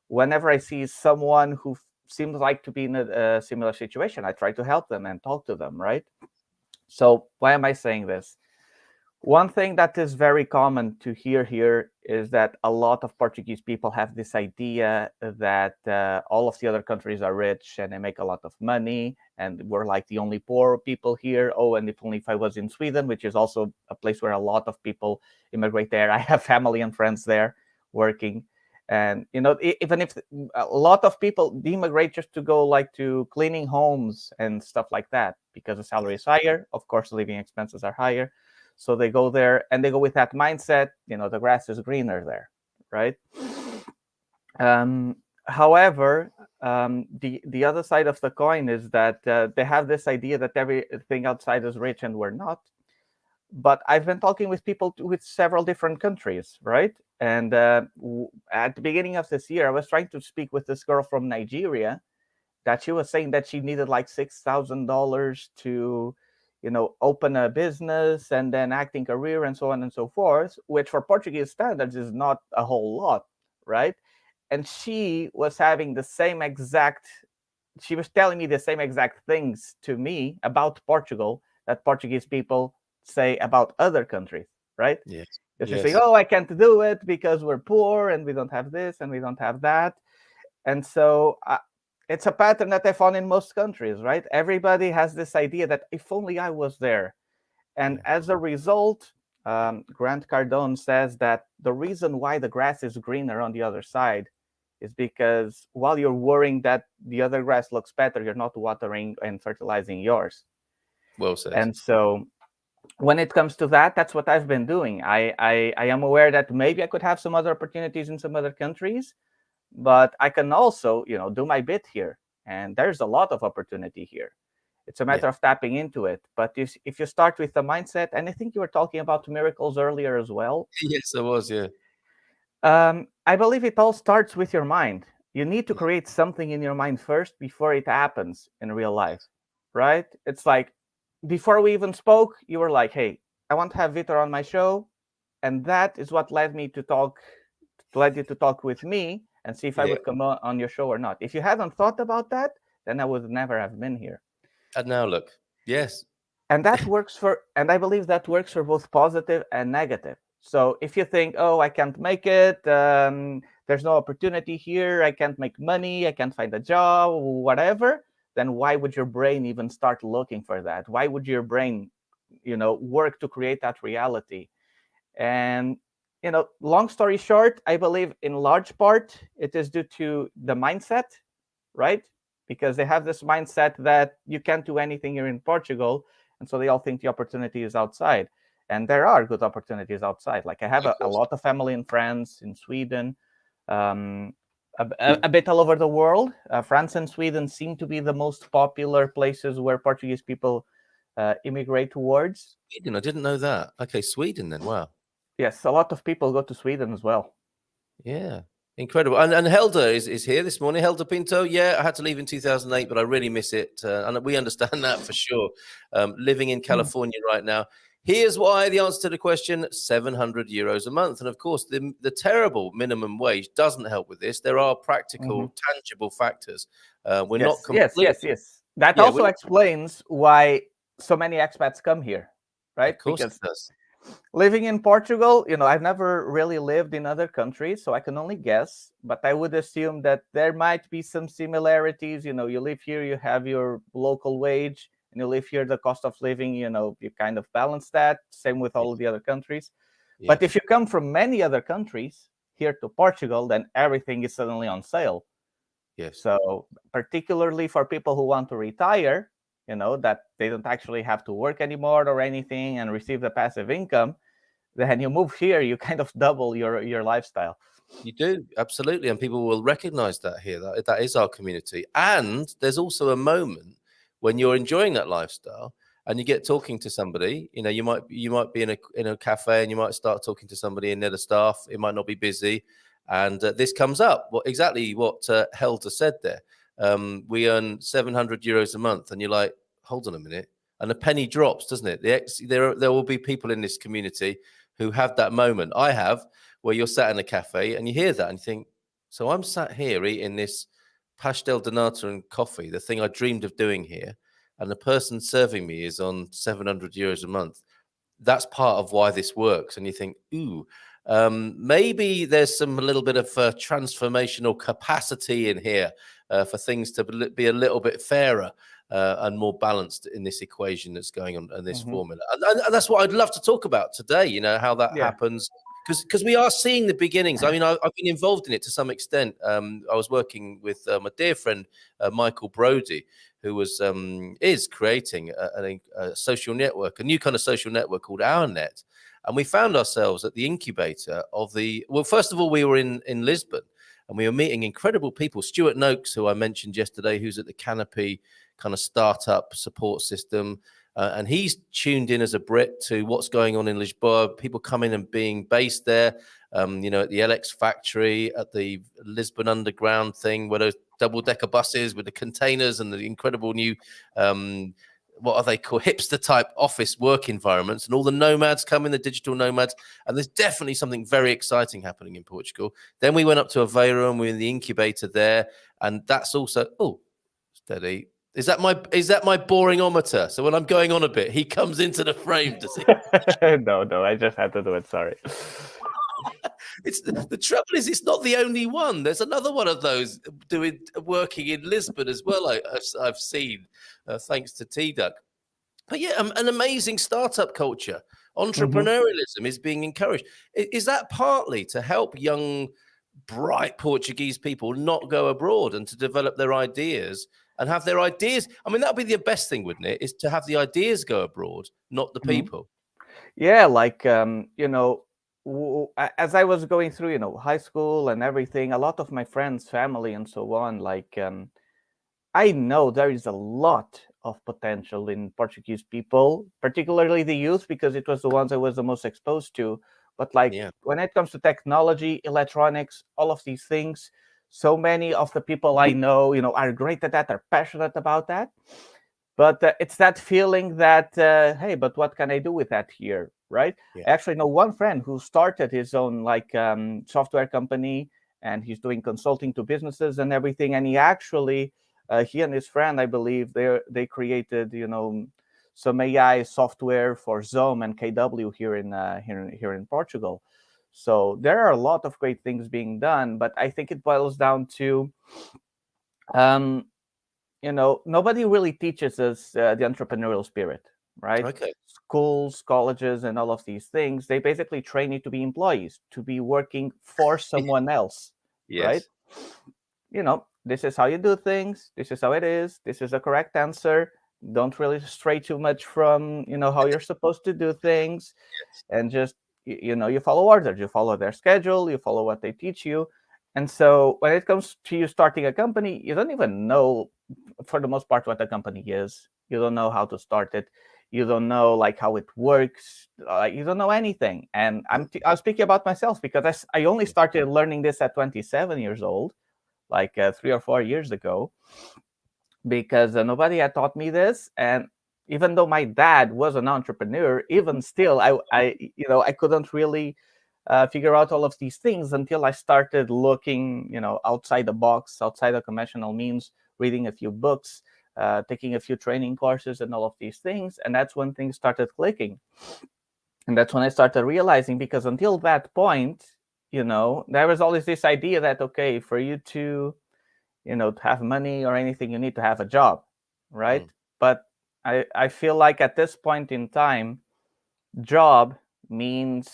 whenever I see someone who seems like to be in a similar situation, I try to help them and talk to them, right? So why am I saying this? One thing that is very common to hear here is that a lot of Portuguese people have this idea that all of the other countries are rich and they make a lot of money, and we're like the only poor people here. Oh, and if I was in Sweden, which is also a place where a lot of people immigrate there. I have family and friends there working. And, you know, even if a lot of people immigrate just to go like to cleaning homes and stuff like that, because the salary is higher. Of course, living expenses are higher. So they go there and they go with that mindset, the grass is greener there, right? However, the other side of the coin is that they have this idea that everything outside is rich and we're not. But I've been talking with people with several different countries, right? And at the beginning of this year, I was trying to speak with this girl from Nigeria that she was saying that she needed like $6,000 to, open a business and then acting career and so on and so forth, which for Portuguese standards is not a whole lot, right? And she was having she was telling me the same exact things to me about Portugal that Portuguese people say about other countries, right? Yes. Because they say, oh, I can't do it because we're poor and we don't have this and we don't have that. And so it's a pattern that I found in most countries, right? Everybody has this idea that if only I was there. And as a result, Grant Cardone says that the reason why the grass is greener on the other side is because while you're worrying that the other grass looks better, you're not watering and fertilizing yours. Well said. And so when it comes to that, that's what I've been doing. I am aware that maybe I could have some other opportunities in some other countries, but I can also, do my bit here. And there's a lot of opportunity here. It's a matter of tapping into it. But if you start with the mindset, and I think you were talking about miracles earlier as well. Yes, I was, yeah. I believe it all starts with your mind. You need to create something in your mind first before it happens in real life, right? It's like before we even spoke, you were like, hey, I want to have Vitor on my show. And that is what led you to talk with me and see if I would come on your show or not. If you hadn't thought about that, then I would never have been here. And now look, yes. And that works and I believe that works for both positive and negative. So if you think, oh, I can't make it, there's no opportunity here, I can't make money, I can't find a job, whatever, then why would your brain even start looking for that? Why would your brain, work to create that reality? And, long story short, I believe in large part it is due to the mindset, right? Because they have this mindset that you can't do anything here in Portugal. And so they all think the opportunity is outside. And there are good opportunities outside. Like I have a lot of family and friends in Sweden, a bit all over the world. France and Sweden seem to be the most popular places where Portuguese people immigrate towards. Sweden, I didn't know that. Okay, Sweden then, wow. Yes, a lot of people go to Sweden as well. Yeah, incredible. And Helder is here this morning. Helder Pinto, yeah, I had to leave in 2008, but I really miss it. And we understand that for sure. Living in California right now. Here's why the answer to the question, 700 euros a month. And of course, the terrible minimum wage doesn't help with this. There are practical, tangible factors. We're not completely... Yes. That also explains why so many expats come here, right? Of course it does. Living in Portugal, I've never really lived in other countries, so I can only guess, but I would assume that there might be some similarities. You live here, you have your local wage, and you live here, the cost of living, you kind of balance that. Same with all of the other countries. Yeah. But if you come from many other countries here to Portugal, then everything is suddenly on sale. Yes. So particularly for people who want to retire, that they don't actually have to work anymore or anything and receive the passive income, then you move here, you kind of double your lifestyle. You do, absolutely. And people will recognize that here. That is our community. And there's also a moment when you're enjoying that lifestyle and you get talking to somebody, you might be in a cafe and you might start talking to somebody and they're the staff. It might not be busy. And this comes up. Exactly what Helder said there. We earn 700 euros a month, and you're like, hold on a minute, and a penny drops, doesn't it? There will be people in this community who have that moment. I have, where you're sat in a cafe and you hear that and you think, so I'm sat here eating this pastel de nata and coffee, the thing I dreamed of doing here, and the person serving me is on 700 euros a month. That's part of why this works. And you think, ooh, maybe there's a little bit of transformational capacity in here for things to be a little bit fairer and more balanced in this equation that's going on in this formula. And that's what I'd love to talk about today, how that happens, because we are seeing the beginnings. I mean, I've been involved in it to some extent. I was working with my dear friend Michael Brodie, who is creating a social network, a new kind of social network called Our Net, and we found ourselves at the incubator of the. Well, first of all, we were in Lisbon, and we were meeting incredible people. Stuart Noakes, who I mentioned yesterday, who's at the Canopy kind of startup support system. And he's tuned in as a Brit to what's going on in Lisboa, people coming and being based there, at the LX factory, at the Lisbon Underground thing, where those double-decker buses with the containers and the incredible new, what are they called, hipster-type office work environments, and all the nomads coming, the digital nomads. And there's definitely something very exciting happening in Portugal. Then we went up to Aveiro, and we're in the incubator there, and that's also, steady. Is that my boringometer? So when I'm going on a bit, he comes into the frame, does he? No, I just had to do it. Sorry. It's the trouble is it's not the only one. There's another one of those working in Lisbon as well. I've seen, thanks to T-Duck. But yeah, an amazing startup culture. Entrepreneurialism is being encouraged. Is that partly to help young, bright Portuguese people not go abroad and to develop their ideas? And have their ideas. I mean, that would be the best thing, wouldn't it? Is to have the ideas go abroad, not the people. Yeah, like as I was going through, high school and everything, a lot of my friends, family, and so on, like I know there is a lot of potential in Portuguese people, particularly the youth, because it was the ones I was the most exposed to. But like when it comes to technology, electronics, all of these things. So many of the people I know, are great at that, are passionate about that. But it's that feeling that, hey, but what can I do with that here, right? Yeah. I actually know one friend who started his own software company, and he's doing consulting to businesses and everything. And he actually, he and his friend, I believe, they created, some AI software for Zoom and KW here in Portugal. So there are a lot of great things being done, but I think it boils down to, nobody really teaches us the entrepreneurial spirit, right? Okay. Schools, colleges, and all of these things, they basically train you to be employees, to be working for someone else, right? This is how you do things. This is how it is. This is the correct answer. Don't really stray too much from, how you're supposed to do things, and just you follow orders, you follow their schedule, you follow what they teach you. And so when it comes to you starting a company, you don't even know, for the most part, what a company is. You don't know how to start it. You don't know how it works. You don't know anything. And I'm speaking about myself, because I only started learning this at 27 years old, 3 or 4 years ago, because nobody had taught me this. And even though my dad was an entrepreneur, even still, I couldn't really figure out all of these things until I started looking, outside the box, outside the conventional means, reading a few books, taking a few training courses, and all of these things. And that's when things started clicking. And that's when I started realizing, because until that point, there was always this idea that, okay, for you to, to have money or anything, you need to have a job, right? But I feel like at this point in time, job means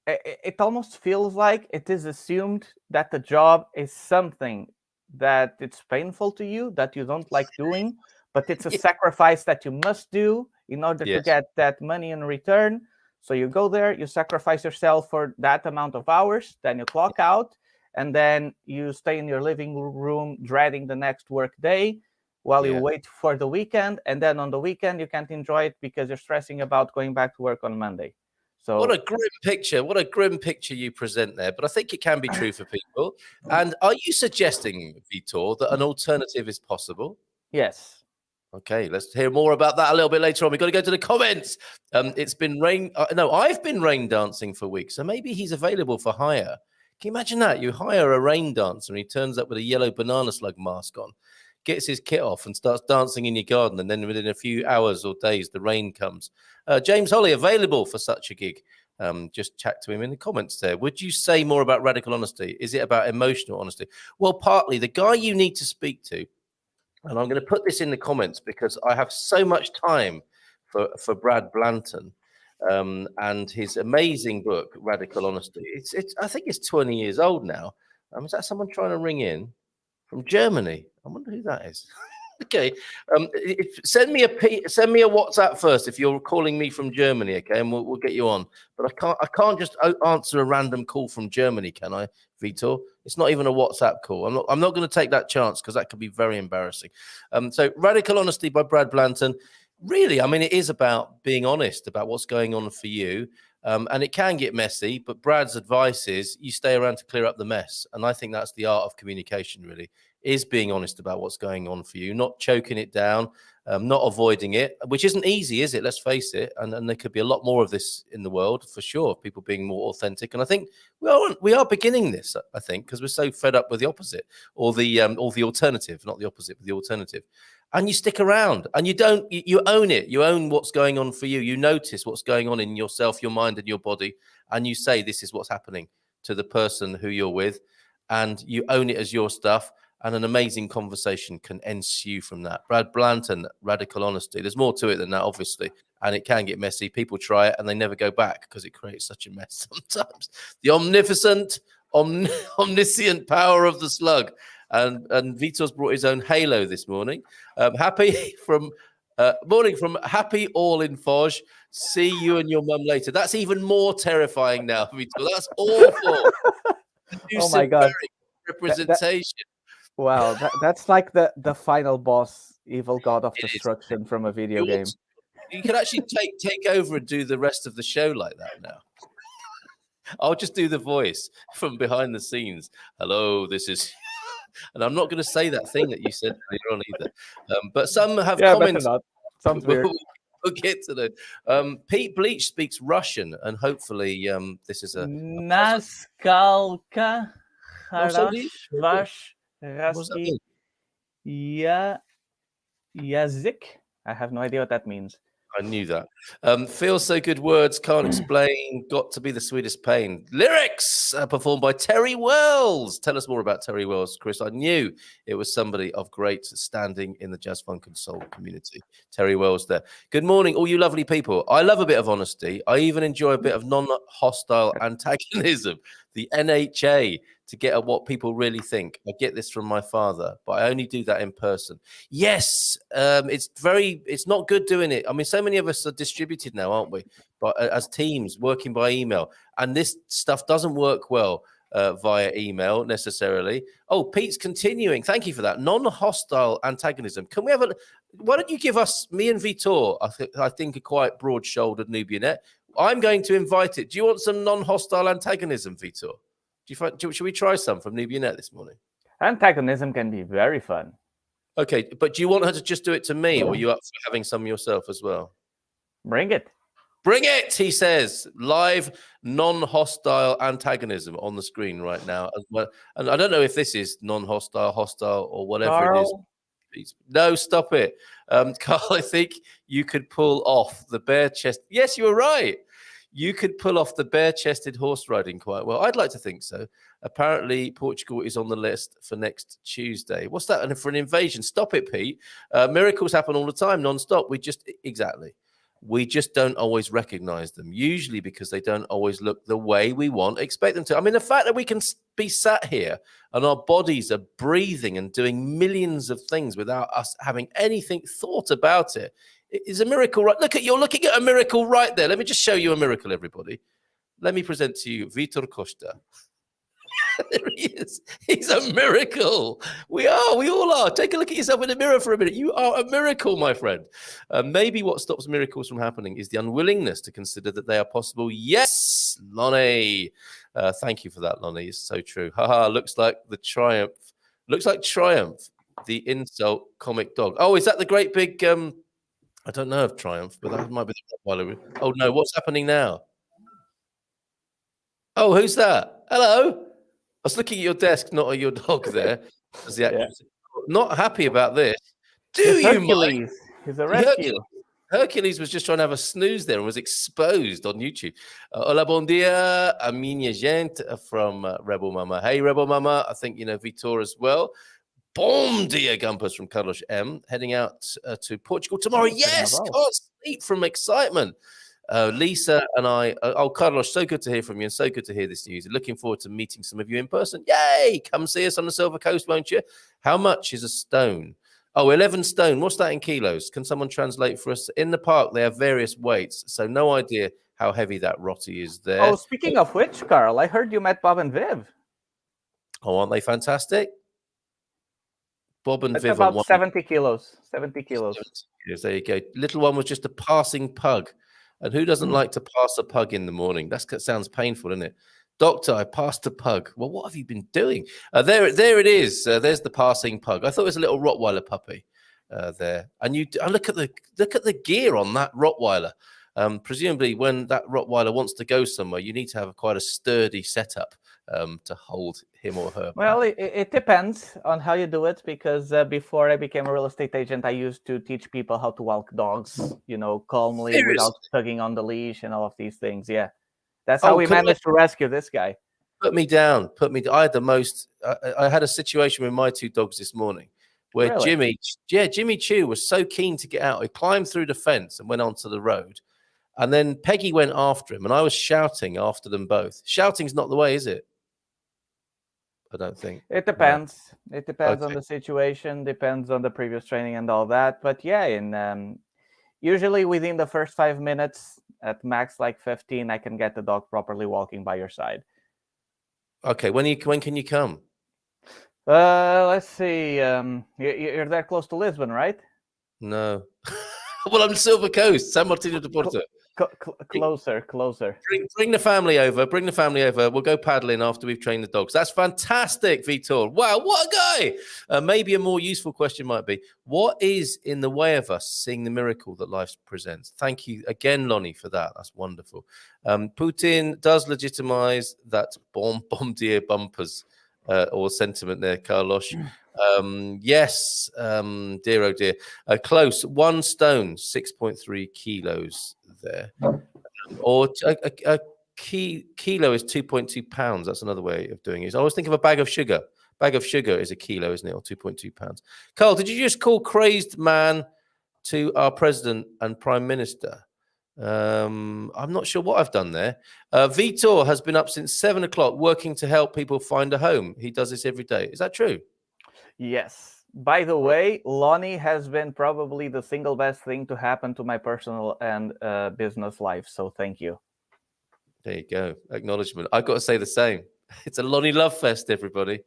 it almost feels like it is assumed that the job is something that it's painful to you, that you don't like doing, but it's a sacrifice that you must do in order to get that money in return. So you go there, you sacrifice yourself for that amount of hours, then you clock out, and then you stay in your living room dreading the next work day while you wait for the weekend. And then on the weekend, you can't enjoy it because you're stressing about going back to work on Monday. So what a grim picture. What a grim picture you present there. But I think it can be true for people. And are you suggesting, Vitor, that an alternative is possible? Yes. Okay, let's hear more about that a little bit later on. We've got to go to the comments. It's been I've been rain dancing for weeks, so maybe he's available for hire. Can you imagine that? You hire a rain dancer and he turns up with a yellow banana slug mask on, gets his kit off and starts dancing in your garden, and then within a few hours or days, the rain comes. James Holly, available for such a gig. Just chat to him in the comments there. Would you say more about radical honesty? Is it about emotional honesty? Well, partly. The guy you need to speak to, and I'm going to put this in the comments because I have so much time for Brad Blanton. and his amazing book, Radical Honesty. I think it's 20 years old now. Is that someone trying to ring in from Germany? I wonder who that is. Okay, send me a WhatsApp first if you're calling me from Germany, okay, and we'll get you on. But I can't just answer a random call from Germany, can I, Vitor? It's not even a WhatsApp call. I'm not going to take that chance because that could be very embarrassing. So, Radical Honesty by Brad Blanton. Really, I mean, it is about being honest about what's going on for you. And it can get messy, but Brad's advice is you stay around to clear up the mess. And I think that's the art of communication, really, is being honest about what's going on for you, not choking it down, not avoiding it, which isn't easy, is it? Let's face it. And there could be a lot more of this in the world, for sure, people being more authentic. And I think we are beginning this, I think, because we're so fed up with the opposite or the alternative, not the opposite, but the alternative. And you stick around and you own it. You own what's going on for you. You notice what's going on in yourself, your mind and your body. And you say, this is what's happening to the person who you're with. And you own it as your stuff. And an amazing conversation can ensue from that. Brad Blanton, Radical Honesty. There's more to it than that, obviously. And it can get messy. People try it and they never go back because it creates such a mess sometimes. The omniscient power of the slug. And Vitor's brought his own halo this morning. Morning from Happy All in Foz. See you and your mum later. That's even more terrifying now, Vitor. That's awful. Oh my God. Representation. Wow, that's like the final boss, evil god of destruction from a video game. You can actually take over and do the rest of the show like that now. I'll just do the voice from behind the scenes. Hello, this is... And I'm not going to say that thing that you said earlier on either. But some have comments. Sounds weird. We'll get to that. Pete Bleach speaks Russian, and hopefully this is a... Naskalka Harash Raski Yazik. I have no idea what that means. I knew that. Feels so good words, can't explain, got to be the sweetest pain. Lyrics performed by Terry Wells. Tell us more about Terry Wells, Chris. I knew it was somebody of great standing in the jazz, funk and soul community. Terry Wells there. Good morning, all you lovely people. I love a bit of honesty. I even enjoy a bit of non-hostile antagonism. The NHA, to get at what people really think. I get this from my father, but I only do that in person. Yes, it's not good doing it. I mean, so many of us are distributed now, aren't we? But as teams working by email, and this stuff doesn't work well via email necessarily. Oh, Pete's continuing. Thank you for that. Non-hostile antagonism. Can we have why don't you give us, me and Vitor, I think a quite broad-shouldered Nubianet. I'm going to invite it. Do you want some non-hostile antagonism, Vitor? Should we try some from Nubianet this morning? Antagonism can be very fun. Okay, but do you want her to just do it to me, or are you up for having some yourself as well? Bring it. Bring it, he says. Live non-hostile antagonism on the screen right now. And I don't know if this is non-hostile, hostile, or whatever Carl. it is. No, stop it. Carl, I think you could pull off the bare chest. Yes, you were right. You could pull off the bare-chested horse riding quite well. I'd like to think so. Apparently, Portugal is on the list for next Tuesday. What's that? And for an invasion? Stop it, Pete. Miracles happen all the time, non-stop. We just don't always recognize them, usually because they don't always look the way we expect them to. I mean, the fact that we can be sat here and our bodies are breathing and doing millions of things without us having anything thought about it is a miracle, right? You're looking at a miracle right there. Let me just show you a miracle, everybody. Let me present to you Vitor Costa. There he is. He's a miracle. We all are. Take a look at yourself in the mirror for a minute. You are a miracle, my friend. Maybe what stops miracles from happening is the unwillingness to consider that they are possible. Yes, Lonnie. Thank you for that, Lonnie. It's so true. Haha, looks like Triumph, the insult comic dog. Oh, is that the great big... I don't know of Triumph, but that might be the Rottweiler. Oh, no. What's happening now? Oh, who's that? Hello. I was looking at your desk, not at your dog there. Not happy about this. Hercules. He's a rescue. Hercules was just trying to have a snooze there and was exposed on YouTube. Hola, bon dia, a minha gente from Rebel Mama. Hey, Rebel Mama. I think you know Vitor as well. Bom dia, Gumpers from Carlos M. Heading out to Portugal tomorrow. Yes, can't sleep from excitement. Lisa and I. Oh, Carlos, so good to hear from you, and so good to hear this news. Looking forward to meeting some of you in person. Yay! Come see us on the Silver Coast, won't you? How much is a stone? Oh, 11 stone. What's that in kilos? Can someone translate for us? In the park, they have various weights, so no idea how heavy that rotty is there. Oh, speaking of which, Carl, I heard you met Bob and Viv. Oh, aren't they fantastic? Bob and It's Viv about on 70 kilos. 70 kilos. 70 kilos. There you go. Little one was just a passing pug. And who doesn't like to pass a pug in the morning? That sounds painful, doesn't it? Doctor, I passed a pug. Well, what have you been doing? There it is. There's the passing pug. I thought it was a little Rottweiler puppy there. And look at the gear on that Rottweiler. Presumably, when that Rottweiler wants to go somewhere, you need to have quite a sturdy setup to hold him or her. Well, it depends on how you do it, because before I became a real estate agent, I used to teach people how to walk dogs, calmly. Seriously? Without tugging on the leash and all of these things. Yeah, that's how we could I- managed to rescue this guy. Put me down. I had the most. I had a situation with my two dogs this morning where Really? Jimmy Chew was so keen to get out. He climbed through the fence and went onto the road. And then Peggy went after him, and I was shouting after them both. Shouting's not the way, is it? I don't think. It depends. It depends on Okay. the situation, depends on the previous training and all that. But yeah, usually within the first 5 minutes, at max like 15, I can get the dog properly walking by your side. Okay, when can you come? Let's see. You're that close to Lisbon, right? No. Well, I'm Silver Coast, San Martino de Porto. Closer. Bring the family over. Bring the family over. We'll go paddling after we've trained the dogs. That's fantastic, Vitor. Wow, what a guy! Maybe a more useful question might be, what is in the way of us seeing the miracle that life presents? Thank you again, Lonnie, for that. That's wonderful. Putin does legitimize that bombardier bumpers or sentiment there, Carlos. Yes, dear, oh dear. Close, 1 stone, 6.3 kilos there. Or a kilo is 2.2 pounds. That's another way of doing it. I always think of a bag of sugar. Bag of sugar is a kilo, isn't it? Or 2.2 pounds. Carl, did you just call crazed man to our president and prime minister? I'm not sure what I've done there. Vitor has been up since 7 o'clock working to help people find a home. He does this every day. Is that true? Yes. By the way, Lonnie has been probably the single best thing to happen to my personal and business life. So thank you. There you go. Acknowledgement. I've got to say the same. It's a Lonnie Love Fest, everybody.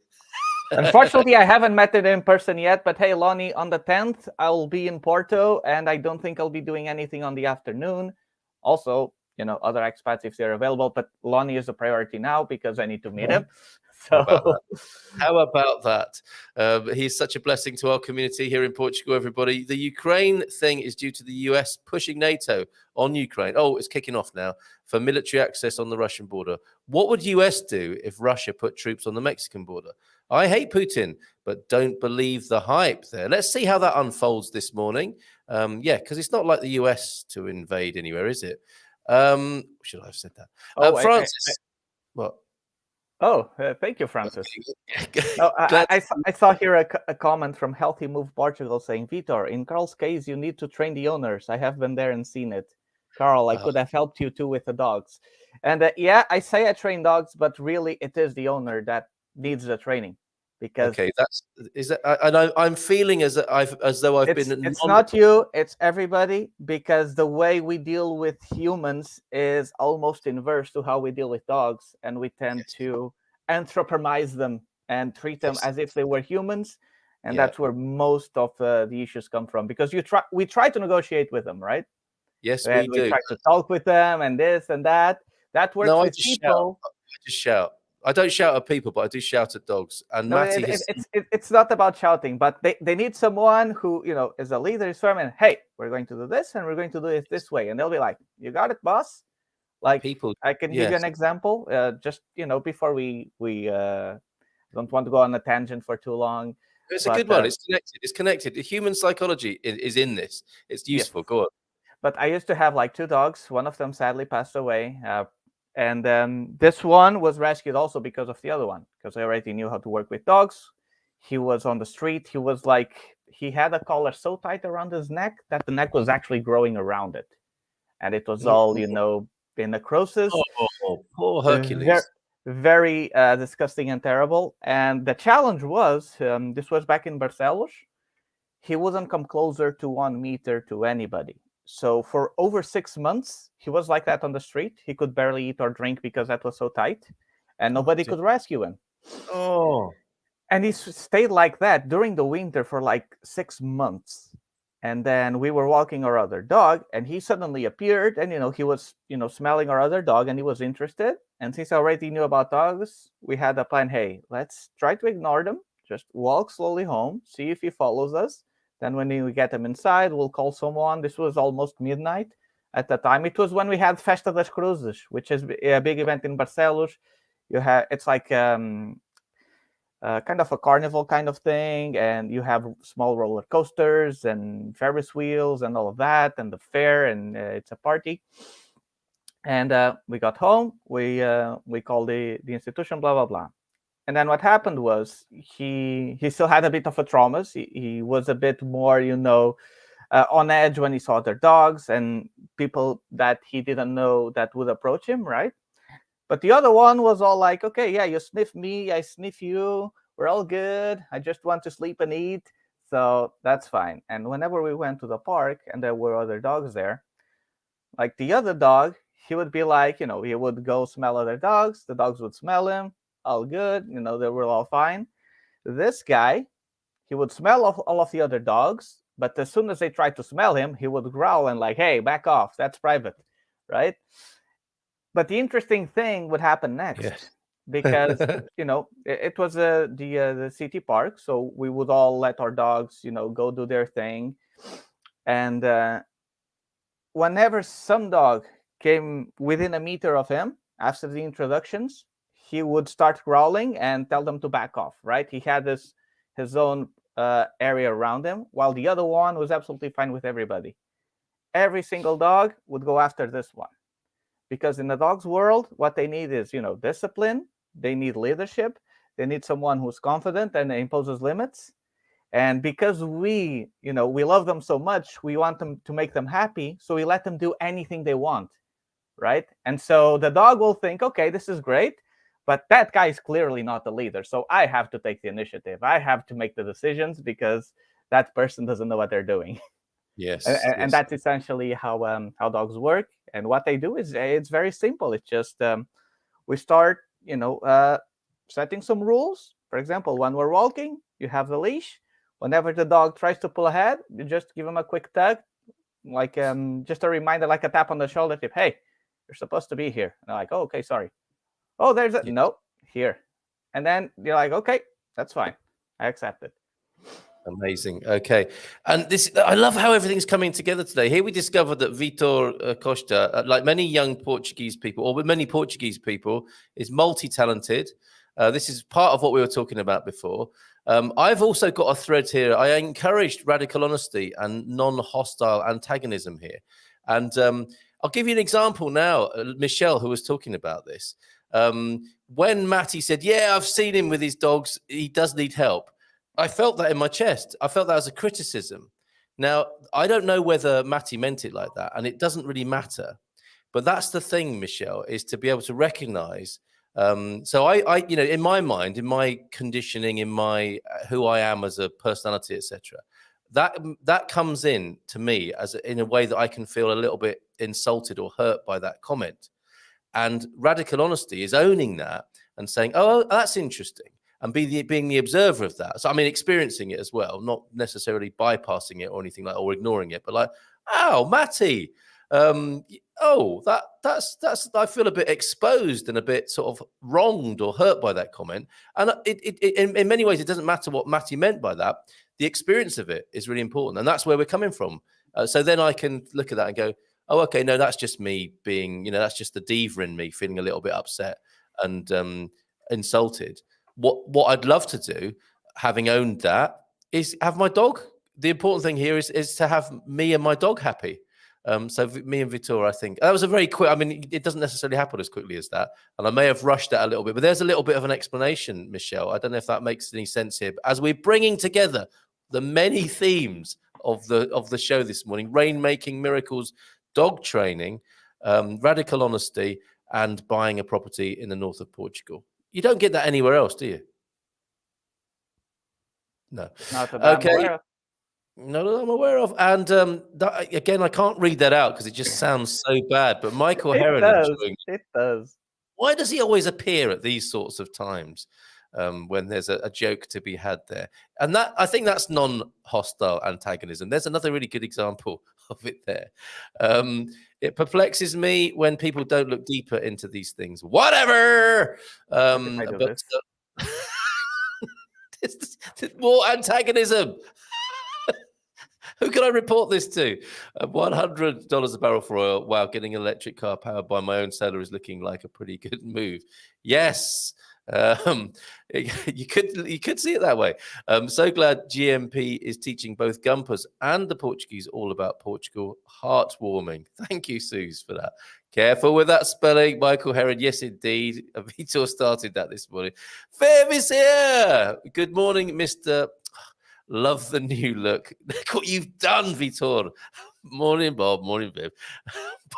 Unfortunately, I haven't met it in person yet. But hey, Lonnie, on the 10th, I'll be in Porto, and I don't think I'll be doing anything on the afternoon. Also, other expats if they're available. But Lonnie is a priority now because I need to meet him. So how about that? He's such a blessing to our community here in Portugal, everybody. The Ukraine thing is due to the US pushing NATO on Ukraine. Oh, it's kicking off now for military access on the Russian border. What would US do if Russia put troops on the Mexican border? I hate Putin, but don't believe the hype there. Let's see how that unfolds this morning. Because it's not like the US to invade anywhere, is it? Should I have said that? Francis, what? Oh, thank you, Francis. I saw here a comment from Healthy Move Portugal saying, Vitor, in Carl's case, you need to train the owners. I have been there and seen it. Carl, I could have helped you too with the dogs. And I say I train dogs, but really it is the owner that needs the training. Because I'm feeling as though I've been. It's not you, it's everybody, because the way we deal with humans is almost inverse to how we deal with dogs, and we tend to anthropomorphize them and treat them as if they were humans, and that's where most of the issues come from. Because we try to negotiate with them, right? Yes, and we do. We try to talk with them, and this and that. That works with people. I just shout. I don't shout at people, but I do shout at dogs. And Matty it's not about shouting, but they need someone who is a leader, is firm, and hey, we're going to do this, and we're going to do it this way, and they'll be like, "You got it, boss." Like people, I can give you an example. Just before we don't want to go on a tangent for too long. It's a good one. It's connected. It's connected. The human psychology is in this. It's useful. Yes. Go on. But I used to have like 2 dogs. One of them sadly passed away. And this one was rescued also because of the other one, because I already knew how to work with dogs. He was on the street. He had a collar so tight around his neck that the neck was actually growing around it. and it was all, in necrosis. Oh, poor Very, Hercules. very disgusting and terrible. And the challenge was, this was back in Barcelos, he wouldn't come closer to 1 meter to anybody. So for over 6 months, he was like that on the street. He could barely eat or drink because that was so tight, and nobody could rescue him. Oh, And he stayed like that during the winter for like 6 months. And then we were walking our other dog, and he suddenly appeared, and he was smelling our other dog, and he was interested. And since I already knew about dogs, we had a plan. Hey, let's try to ignore them. Just walk slowly home, see if he follows us. Then when we get him inside, we'll call someone. This was almost midnight at the time. It was when we had Festa das Cruzes, which is a big event in Barcelos. It's like kind of a carnival kind of thing, and you have small roller coasters and Ferris wheels and all of that, and the fair, and it's a party. And we got home, we called the institution, blah blah blah. And then what happened was he still had a bit of a traumas. He was a bit more, on edge when he saw other dogs and people that he didn't know that would approach him, right? But the other one was all like, okay, yeah, you sniff me, I sniff you, we're all good. I just want to sleep and eat, so that's fine. And whenever we went to the park and there were other dogs there, like the other dog, he would be like, he would go smell other dogs, the dogs would smell him, all good, they were all fine. This guy, he would smell all of the other dogs, but as soon as they tried to smell him, he would growl and like, hey, back off, that's private, right? But the interesting thing would happen next. yes. Because it was the city park, so we would all let our dogs go do their thing. And whenever some dog came within a meter of him after the introductions, he would start growling and tell them to back off, right? He had his own area around him, while the other one was absolutely fine with everybody. Every single dog would go after this one, because in the dog's world, what they need is discipline. They need leadership. They need someone who's confident and imposes limits. And because we love them so much, we want them to make them happy, so we let them do anything they want, right? And so the dog will think, okay, this is great, but that guy is clearly not the leader, so I have to take the initiative. I have to make the decisions because that person doesn't know what they're doing. Yes. And that's essentially how dogs work. And what they do is it's very simple. It's just we start setting some rules. For example, when we're walking, you have the leash. Whenever the dog tries to pull ahead, you just give him a quick tug, like just a reminder, like a tap on the shoulder, tip, hey, you're supposed to be here. And they're like, oh, okay, sorry. Oh, there's a no here. And then you're like, okay, that's fine, I accept it. Amazing. Okay. And I love how everything's coming together today. Here we discovered that Vitor Costa, like many young Portuguese people, or with many Portuguese people, is multi-talented. This is part of what we were talking about before. I've also got a thread here. I encouraged radical honesty and non-hostile antagonism here. And I'll give you an example now. Michelle, who was talking about this. When Matty said, yeah, I've seen him with his dogs, he does need help. I felt that in my chest. I felt that as a criticism. Now, I don't know whether Matty meant it like that, and it doesn't really matter. But that's the thing, Michelle, is to be able to recognize. So I in my mind, in my conditioning, in my who I am as a personality, etc., that comes in to me in a way that I can feel a little bit insulted or hurt by that comment. And radical honesty is owning that and saying, oh, that's interesting. And being the observer of that. So I mean, experiencing it as well, not necessarily bypassing it or anything like, or ignoring it, but like, oh, Matty, that's I feel a bit exposed and a bit sort of wronged or hurt by that comment. And in many ways, it doesn't matter what Matty meant by that. The experience of it is really important, and that's where we're coming from. So then I can look at that and go, oh, okay, no, that's just me being, that's just the diva in me feeling a little bit upset and insulted. What I'd love to do, having owned that, is have my dog. The important thing here is to have me and my dog happy. So me and Vitor, I think that was a very quick. I mean, it doesn't necessarily happen as quickly as that, and I may have rushed that a little bit. But there's a little bit of an explanation, Michelle. I don't know if that makes any sense here. But as we're bringing together the many themes of the show this morning: rainmaking, miracles, dog training, radical honesty, and buying a property in the north of Portugal. You don't get that anywhere else, do you? No. Not that I'm aware of. No, that I'm aware of. And that, again, I can't read that out because it just sounds so bad. But Michael Heron enjoying it does. Why does he always appear at these sorts of times when there's a joke to be had there? And that, I think that's non-hostile antagonism. There's another really good example of it there. It perplexes me when people don't look deeper into these things. Whatever. But more antagonism. Who can I report this to? $100 a barrel for oil. Wow, getting an electric car powered by my own solar is looking like a pretty good move. Yes, you could see it that way. So glad GMP is teaching both Gumpers and the Portuguese all about Portugal. Heartwarming. Thank you, Suze, for that. Careful with that spelling, Michael Heron. Yes, indeed. Vitor started that this morning. Viv is here. Good morning, Mr. Love the new look. Look what you've done, Vitor. Morning, Bob. Morning, Viv.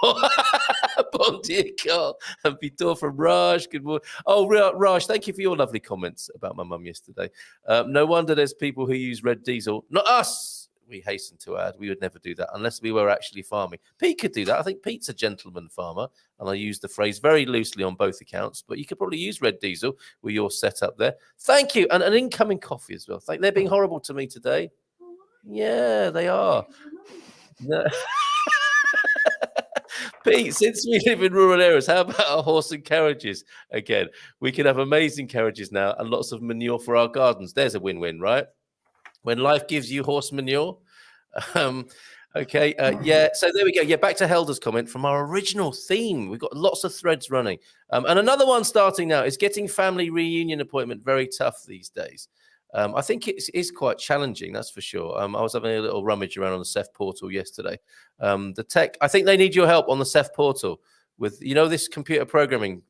Bon dia, Carl. And Vitor from Raj. Good morning. Oh, Raj, thank you for your lovely comments about my mum yesterday. No wonder there's people who use red diesel. Not us. We hasten to add, we would never do that unless we were actually farming. Pete could do that. I think Pete's a gentleman farmer, and I use the phrase very loosely on both accounts, but you could probably use red diesel with your setup there. Thank you. And an incoming coffee as well. They're being horrible to me today. Yeah, they are. Pete, since we live in rural areas, how about our horse and carriages again? We can have amazing carriages now and lots of manure for our gardens. There's a win-win, right? When life gives you horse manure. Okay, yeah, so there we go. Yeah, back to Helder's comment from our original theme. We've got lots of threads running. And another one starting now is getting family reunion appointment very tough these days. I think it is quite challenging, that's for sure. I was having a little rummage around on the CEF portal yesterday. The tech, I think they need your help on the CEF portal with, this computer programming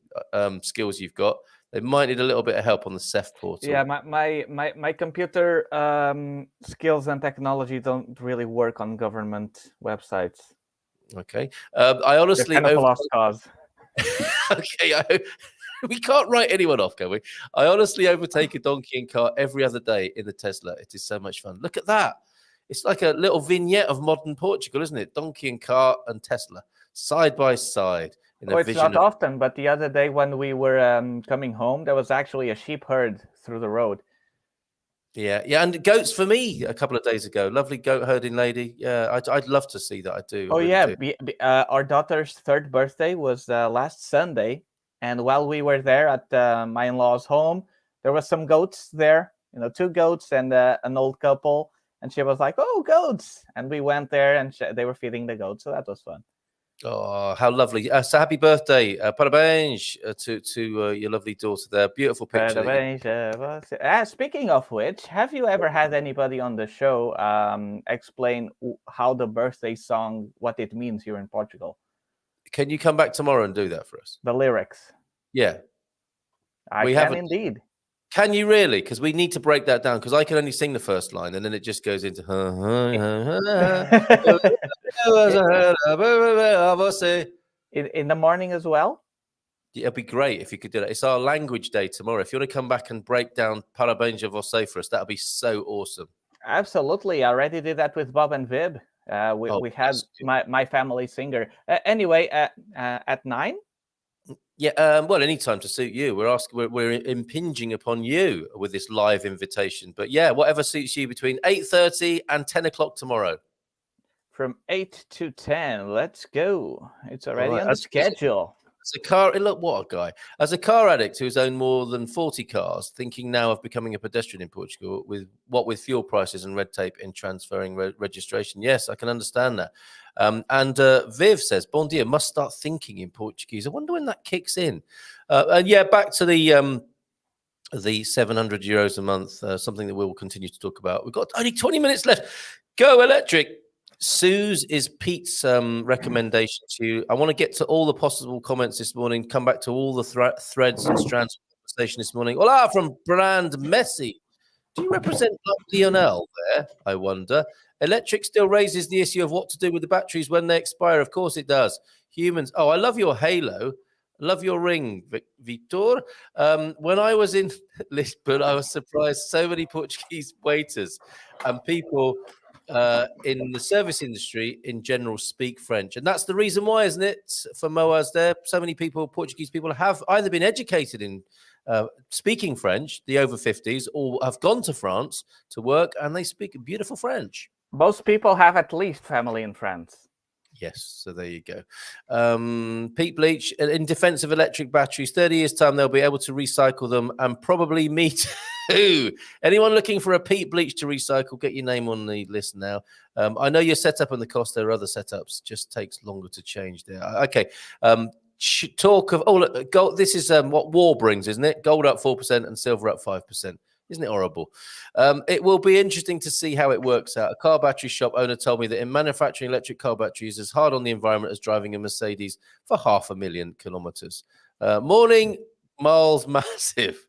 skills you've got. They might need a little bit of help on the CEF portal. Yeah, my computer skills and technology don't really work on government websites. Okay. I honestly... Kind of a lost cause. Okay, we can't write anyone off, can we? I honestly overtake a donkey and cart every other day in the Tesla. It is so much fun. Look at that. It's like a little vignette of modern Portugal, isn't it? Donkey and cart and Tesla, side by side. It's not often, but the other day when we were coming home, there was actually a sheep herd through the road. Yeah, and goats for me a couple of days ago. Lovely goat herding lady. Yeah, I'd love to see that. I do. Oh, I really yeah. do. Our daughter's 3rd birthday was last Sunday. And while we were there at my in-law's home, there was some goats there, 2 goats and an old couple. And she was like, oh, goats. And we went there and they were feeding the goats. So that was fun. Oh, how lovely. So happy birthday. Parabéns to your lovely daughter there. Beautiful picture. Parabéns. Speaking of which, have you ever had anybody on the show explain how the birthday song, what it means here in Portugal? Can you come back tomorrow and do that for us? The lyrics. Yeah. I can indeed. Can you really? Because we need to break that down, because I can only sing the first line and then it just goes into... In the morning as well? Yeah, it'd be great if you could do that. It's our language day tomorrow. If you want to come back and break down Parabéns a você for us, that would be so awesome. Absolutely. I already did that with Bob and Vib. We had my family singer. Anyway, at 9? Yeah, well, any time to suit you. We're impinging upon you with this live invitation. But yeah, whatever suits you between 8:30 and 10 o'clock tomorrow. From 8 to 10, let's go. It's already on the schedule. Look, what a guy. As a car addict who's owned more than 40 cars, thinking now of becoming a pedestrian in Portugal, with fuel prices and red tape in transferring registration. Yes, I can understand that. And Viv says, Bon dia, must start thinking in Portuguese. I wonder when that kicks in. And yeah, back to the €700 a month, something that we'll continue to talk about. We've got only 20 minutes left. Go electric. Suze is Pete's recommendation to you. I want to get to all the possible comments this morning, come back to all the threads and strands of conversation this morning. Hola from Brand Messi. Do you represent Lionel there, I wonder? Electric still raises the issue of what to do with the batteries when they expire. Of course it does. Humans. Oh, I love your halo. Love your ring, Vitor. When I was in Lisbon, I was surprised so many Portuguese waiters and people in the service industry in general speak French. And that's the reason why, isn't it? For Moaz there, so many people, Portuguese people, have either been educated in speaking French, the over 50s, or have gone to France to work, and they speak beautiful French. Most people have at least family in France. Yes, so there you go. Pete Bleach, in defense of electric batteries, 30 years' time, they'll be able to recycle them, and probably me too. Anyone looking for a Pete Bleach to recycle, get your name on the list now. I know your setup and the cost, there are other setups, just takes longer to change there. Okay. Talk of, look, gold, this is what war brings, isn't it? Gold up 4% and silver up 5%. Isn't it horrible? It will be interesting to see how it works out. A car battery shop owner told me that in manufacturing electric car batteries is hard on the environment as driving a Mercedes for 500,000 kilometers. Morning, Miles Massive.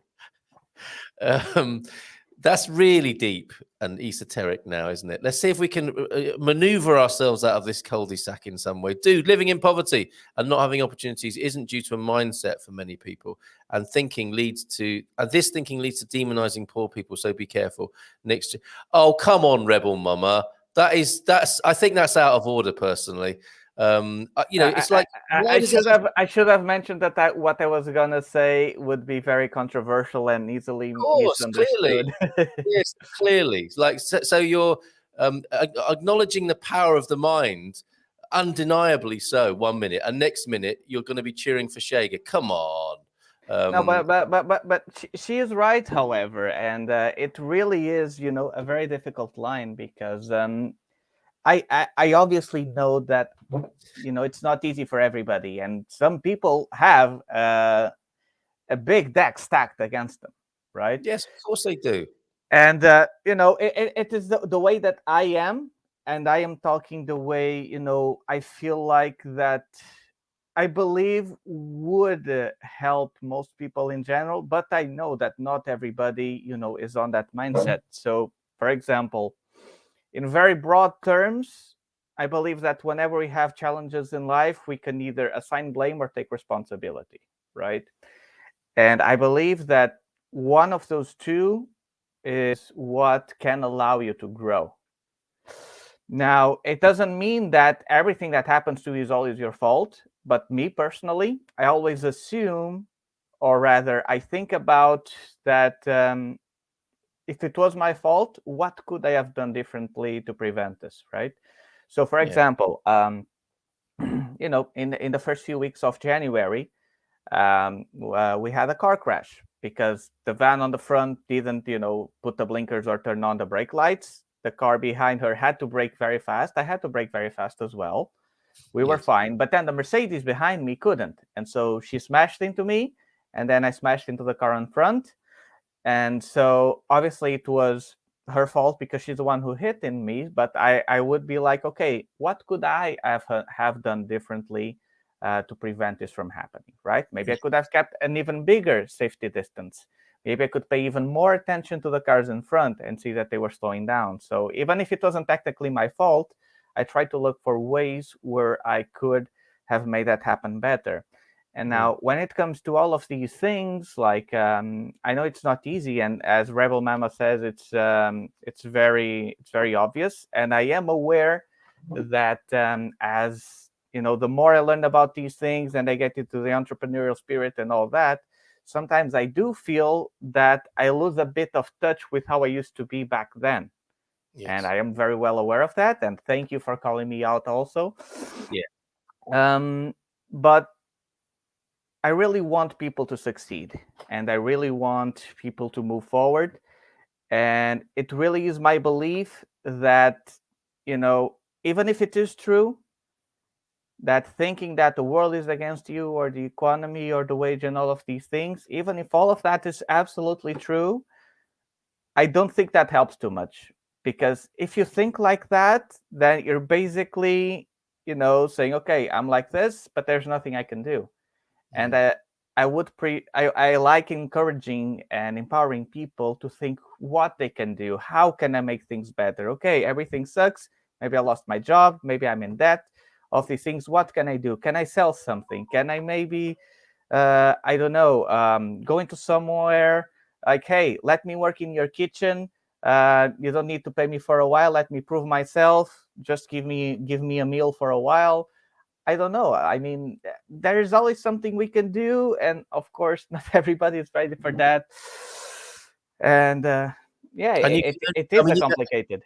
That's really deep and esoteric now, isn't it? Let's see if we can maneuver ourselves out of this cul-de-sac in some way. Dude, living in poverty and not having opportunities isn't due to a mindset for many people. And this thinking leads to demonizing poor people. So be careful. Next, oh, come on, Rebel Mama. I think that's out of order, personally. It's like I should have mentioned that what I was gonna say would be very controversial and easily misunderstood. Yes, clearly. Like so you're acknowledging the power of the mind, undeniably so. 1 minute, and next minute you're going to be cheering for Shager. Come on. No, but she is right, however, and it really is, a very difficult line because I obviously know that it's not easy for everybody, and some people have a big deck stacked against them, right? Yes, of course they do. And it is the way that I am, and I am talking the way I feel like that I believe would help most people in general, but I know that not everybody is on that mindset. So, for example, in very broad terms, I believe that whenever we have challenges in life, we can either assign blame or take responsibility, right? And I believe that one of those two is what can allow you to grow. Now, it doesn't mean that everything that happens to you is always your fault, but me personally, I always assume, or rather, I think about that if it was my fault, what could I have done differently to prevent this, right? So, for example, in the first few weeks of January, we had a car crash because the van on the front didn't, put the blinkers or turn on the brake lights. The car behind her had to brake very fast. I had to brake very fast as well. We were fine, but then the Mercedes behind me couldn't. And so she smashed into me, and then I smashed into the car in front. And so obviously it was her fault because she's the one who hit in me. But I would be like, okay, what could I have done differently to prevent this from happening, right? Maybe I could have kept an even bigger safety distance. Maybe I could pay even more attention to the cars in front and see that they were slowing down. So even if it wasn't technically my fault, I tried to look for ways where I could have made that happen better. And now, when it comes to all of these things, like I know it's not easy, and as Rebel Mama says, it's very obvious. And I am aware that as the more I learn about these things, and I get into the entrepreneurial spirit and all that, sometimes I do feel that I lose a bit of touch with how I used to be back then. Yes. And I am very well aware of that. And thank you for calling me out also. Yeah. But I really want people to succeed, and I really want people to move forward. And it really is my belief that, even if it is true, that thinking that the world is against you or the economy or the wage and all of these things, even if all of that is absolutely true, I don't think that helps too much. Because if you think like that, then you're basically, saying, okay, I'm like this, but there's nothing I can do. And I like encouraging and empowering people to think what they can do. How can I make things better? Okay, everything sucks. Maybe I lost my job. Maybe I'm in debt. Of these things, what can I do? Can I sell something? Can I maybe, I don't know, go into somewhere like, hey, let me work in your kitchen. You don't need to pay me for a while. Let me prove myself. Just give me a meal for a while. I don't know. I mean, there is always something we can do, and of course, not everybody is ready for that. And yeah, And you, it I is mean, a complicated.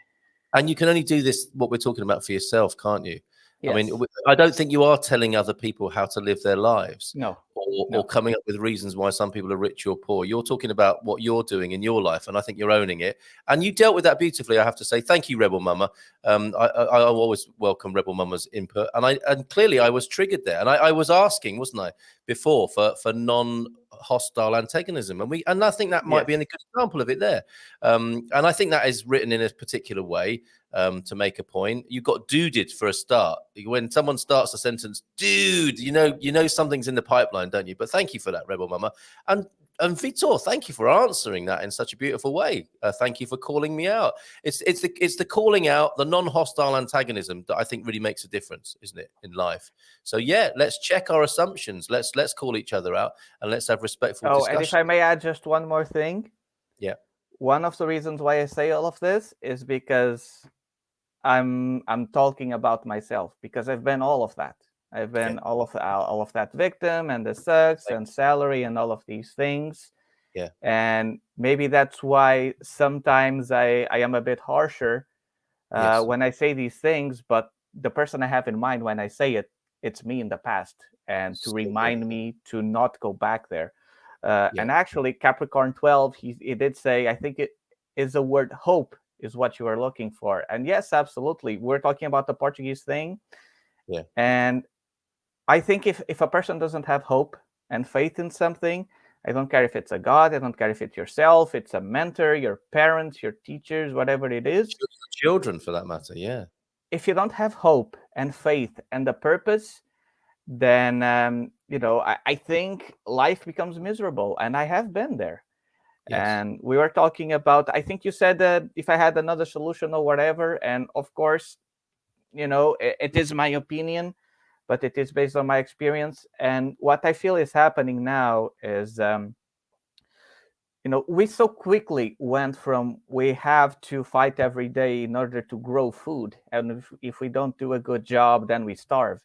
and you can only do this, what we're talking about, for yourself, can't you? I mean, Yes. I don't think you are telling other people how to live their lives, No. or No. coming up with reasons why some people are rich or poor. You're talking about what you're doing in your life, and I think you're owning it. And you dealt with that beautifully, I have to say. Thank you, Rebel Mama. I always welcome Rebel Mama's input, and clearly I was triggered there, and I was asking, wasn't I, before for non-hostile antagonism, and I think that might be a Yes. good example of it there. And I think that is written in a particular way. To make a point, you got duded for a start. When someone starts a sentence, dude, you know something's in the pipeline, don't you? But thank you for that, Rebel Mama. And Vitor, thank you for answering that in such a beautiful way. Thank you for calling me out. It's the calling out, the non-hostile antagonism that I think really makes a difference, isn't it, in life? So yeah, let's check our assumptions. Let's call each other out, and let's have respectful Oh, and if discussion. I may add just one more thing, Yeah. one of the reasons why I say all of this is because I'm talking about myself, because I've been all of that. I've been all of that victim and the sucks and salary and all of these things. Yeah. And maybe that's why sometimes I am a bit harsher Yes. when I say these things, but the person I have in mind when I say it, it's me in the past, and to remind me to not go back there. And actually, Capricorn 12, he did say, I think it is the word hope is what you are looking for. And yes, absolutely. We're talking about the Portuguese thing. Yeah. And I think if a person doesn't have hope and faith in something, I don't care if it's a God, I don't care if it's yourself, it's a mentor, your parents, your teachers, whatever it is. Children, for that matter. Yeah. If you don't have hope and faith and a purpose, then I think life becomes miserable, and I have been there. Yes. And we were talking about, I think you said that if I had another solution or whatever, and of course, it is my opinion, but it is based on my experience. And what I feel is happening now is we so quickly went from we have to fight every day in order to grow food, and if we don't do a good job, then we starve,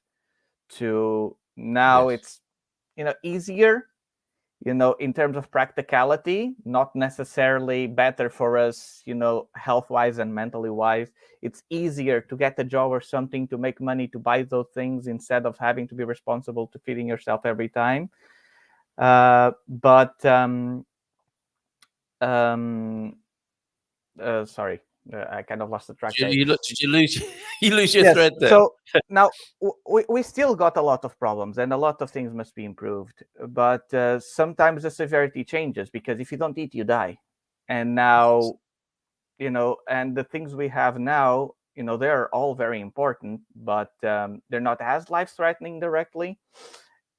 to now it's easier, in terms of practicality, not necessarily better for us, health wise and mentally wise. It's easier to get a job or something to make money to buy those things instead of having to be responsible to feeding yourself every time. But sorry, I kind of lost the track there. Did you lose you lose your Yes. thread there? So now we still got a lot of problems, and a lot of things must be improved. But sometimes the severity changes, because if you don't eat, you die. And now, and the things we have now, they're all very important, but they're not as life-threatening directly.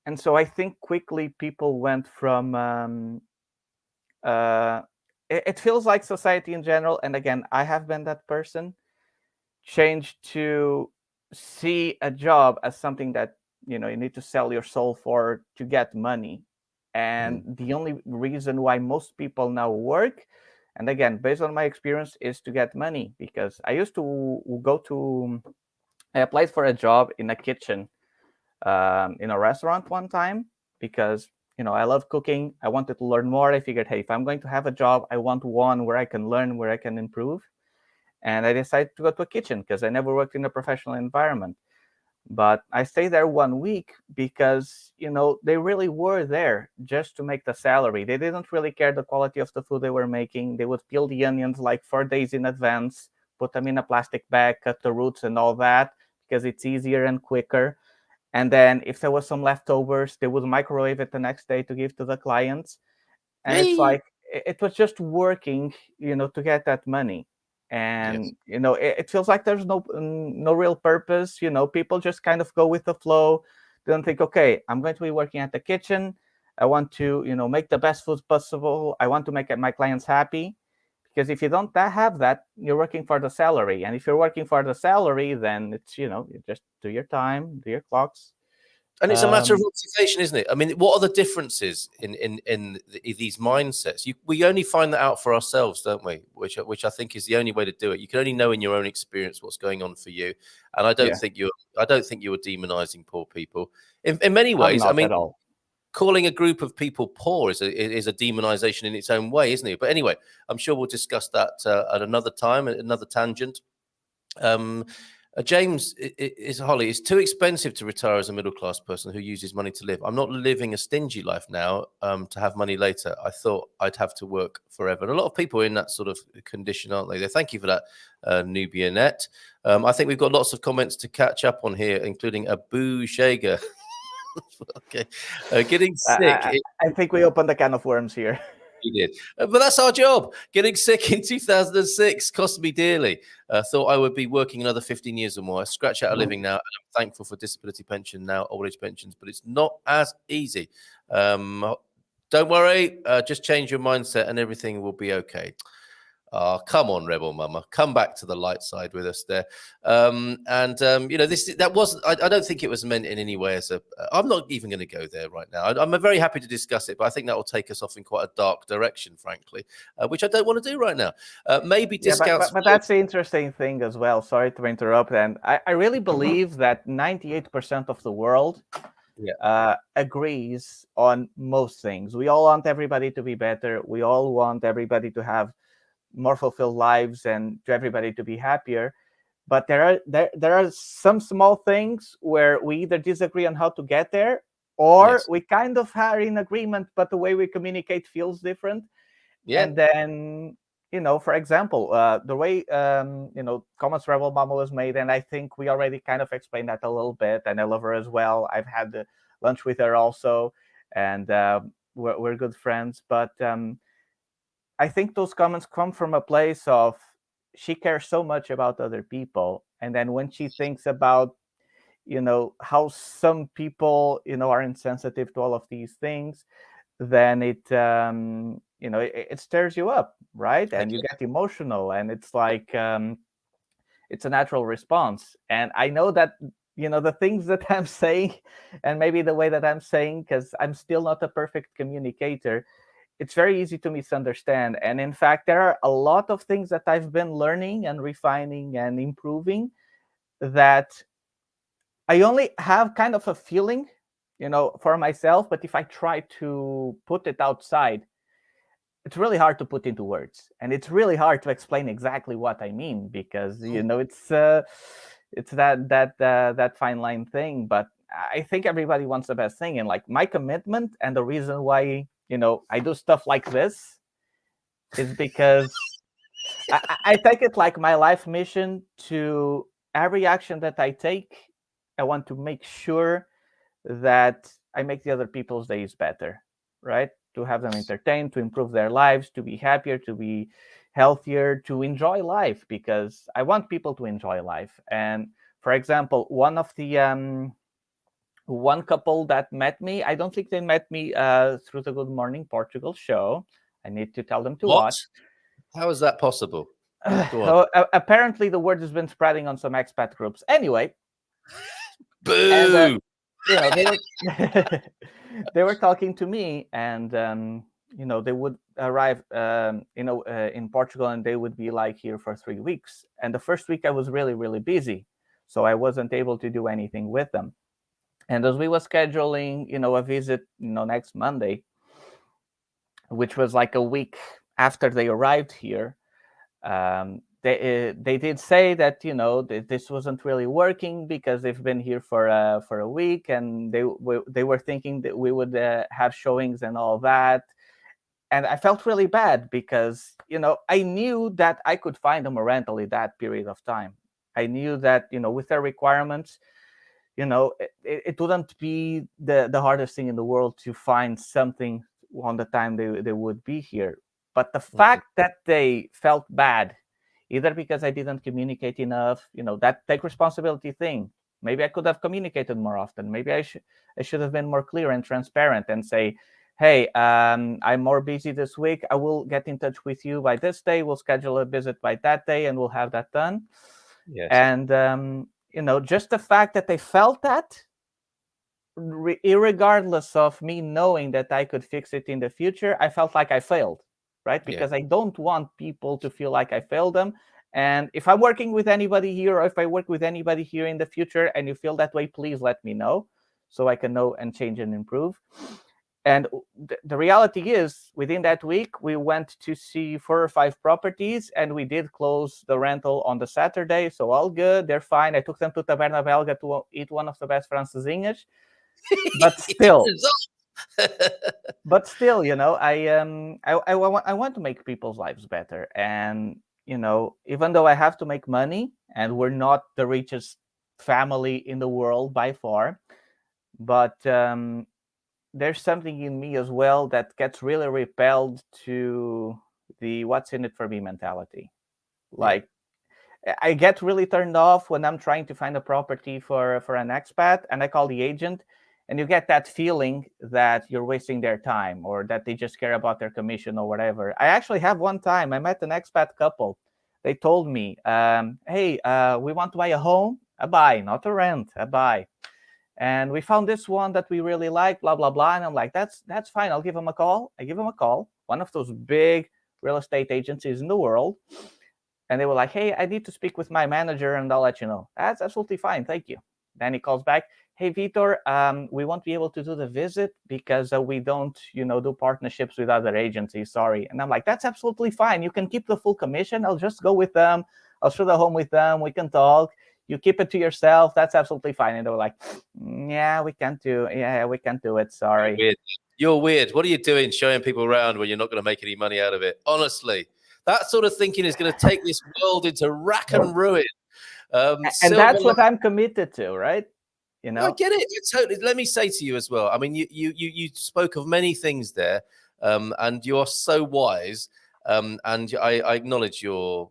And so I think quickly people went from it feels like society in general, and again, I have been that person, changed to see a job as something that you need to sell your soul for to get money. And the only reason why most people now work, and again, based on my experience, is to get money. Because I used to I applied for a job in a kitchen in a restaurant one time, because I love cooking. I wanted to learn more. I figured, hey, if I'm going to have a job, I want one where I can learn, where I can improve. And I decided to go to a kitchen because I never worked in a professional environment. But I stayed there 1 week because, they really were there just to make the salary. They didn't really care the quality of the food they were making. They would peel the onions like 4 days in advance, put them in a plastic bag, cut the roots and all that, because it's easier and quicker. And then if there was some leftovers, they would microwave it the next day to give to the clients. And it's like, it was just working, to get that money. And it feels like there's no real purpose. People just kind of go with the flow. They don't think, okay, I'm going to be working at the kitchen. I want to, make the best food possible. I want to make my clients happy. Because if you don't have that, you're working for the salary. And if you're working for the salary, then it's, you just do your time, do your clocks. And it's a matter of observation, isn't it? I mean, what are the differences in these mindsets? We only find that out for ourselves, don't we? Which I think is the only way to do it. You can only know in your own experience what's going on for you. And I don't think you're demonizing poor people. In many ways, I mean, at all. Calling a group of people poor is a demonization in its own way, isn't it? But anyway, I'm sure we'll discuss that at another time, at another tangent. James is Holly. It's too expensive to retire as a middle class person who uses money to live. I'm not living a stingy life now to have money later. I thought I'd have to work forever. And a lot of people are in that sort of condition, aren't they? Thank you for that, Nubianette. I think we've got lots of comments to catch up on here, including Abu Shager. Okay, getting sick. I think we opened a can of worms here. You did, but that's our job. Getting sick in 2006 cost me dearly. Thought I would be working another 15 years or more. I scratch out a living now, and I'm thankful for disability pension now, old age pensions, but it's not as easy. Don't worry, just change your mindset and everything will be okay. Oh, come on, Rebel Mama, come back to the light side with us there. That wasn't. I don't think it was meant in any way as a. I'm not even going to go there right now. I'm very happy to discuss it, but I think that will take us off in quite a dark direction, frankly, which I don't want to do right now. Maybe discounts. But that's the interesting thing as well. Sorry to interrupt, and I really believe that 98% of the world agrees on most things. We all want everybody to be better. We all want everybody to have more fulfilled lives and to everybody to be happier, but there are some small things where we either disagree on how to get there, or we kind of are in agreement, but the way we communicate feels different. And then for example, the way Comments Rebel Mama was made, and I think we already kind of explained that a little bit, and I love her as well. I've had lunch with her also, and we're good friends, but I think those comments come from a place of she cares so much about other people. And then when she thinks about, how some people, are insensitive to all of these things, then it stirs you up, right? And you get emotional, and it's like, it's a natural response. And I know that, the things that I'm saying, and maybe the way that I'm saying, because I'm still not a perfect communicator, it's very easy to misunderstand. And in fact, there are a lot of things that I've been learning and refining and improving that I only have kind of a feeling, for myself. But if I try to put it outside, it's really hard to put into words. And it's really hard to explain exactly what I mean, because, it's that fine line thing. But I think everybody wants the best thing. And like my commitment and the reason why I do stuff like this is because I take it like my life mission. To every action that I take, I want to make sure that I make the other people's days better, right? To have them entertained, to improve their lives, to be happier, to be healthier, to enjoy life, because I want people to enjoy life. And for example, one couple that met me, I don't think they met me through the Good Morning Portugal show. I need to tell them to watch. How is that possible? Apparently, the word has been spreading on some expat groups. Anyway, boo! And, they were talking to me, and they would arrive, in Portugal, and they would be like here for 3 weeks. And the first week I was really, really busy, so I wasn't able to do anything with them. And as we were scheduling, a visit, next Monday, which was like a week after they arrived here, they did say that this wasn't really working because they've been here for a week, and they were thinking that we would have showings and all that. And I felt really bad because I knew that I could find them a rental in that period of time. I knew that with their requirements, it wouldn't be the hardest thing in the world to find something on the time they would be here. But the fact that they felt bad, either because I didn't communicate enough, that take responsibility thing. Maybe I could have communicated more often. Maybe I should have been more clear and transparent and say, hey, I'm more busy this week. I will get in touch with you by this day. We'll schedule a visit by that day, and we'll have that done. Yes. And just the fact that they felt that, irregardless of me knowing that I could fix it in the future, I felt like I failed, right? Because I don't want people to feel like I failed them. And if I'm working with anybody here, or if I work with anybody here in the future and you feel that way, please let me know so I can know and change and improve. And the reality is, within that week, we went to see 4 or 5 properties, and we did close the rental on the Saturday. So all good, they're fine. I took them to Taberna Belga to eat one of the best francesinhas. But still, I want to make people's lives better. And even though I have to make money, and we're not the richest family in the world by far, but there's something in me as well that gets really repelled to the what's in it for me mentality. Like, I get really turned off when I'm trying to find a property for an expat, and I call the agent, and you get that feeling that you're wasting their time, or that they just care about their commission or whatever. I actually have one time I met an expat couple. They told me, hey, we want to buy a home, a buy, not a rent, a buy. And we found this one that we really like, blah, blah, blah. And I'm like, that's fine. I'll give them a call. I give them a call, one of those big real estate agencies in the world. And they were like, hey, I need to speak with my manager, and I'll let you know. That's absolutely fine. Thank you. Then he calls back, hey, Vitor, we won't be able to do the visit because we don't, do partnerships with other agencies. Sorry. And I'm like, that's absolutely fine. You can keep the full commission. I'll just go with them. I'll show the home with them. We can talk. You keep it to yourself. That's absolutely fine. And they were like, yeah, we can't do it. Sorry. You're weird. What are you doing showing people around when you're not going to make any money out of it? Honestly, that sort of thinking is going to take this world into rack and ruin. And that's what I'm committed to, right? I get it. Totally. Let me say to you as well. I mean, you spoke of many things there, and you are so wise. And I acknowledge your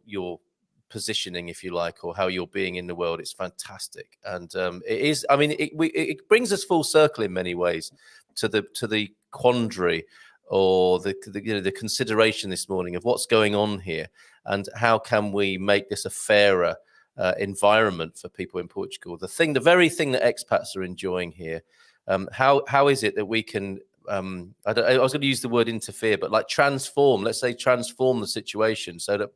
positioning, if you like, or how you're being in the world. It's fantastic, and it is. I mean, it brings us full circle in many ways to the quandary, or the consideration this morning of what's going on here, and how can we make this a fairer environment for people in Portugal. The very thing that expats are enjoying here. How is it that we can? I was going to use the word interfere, but like transform. Let's say transform the situation so that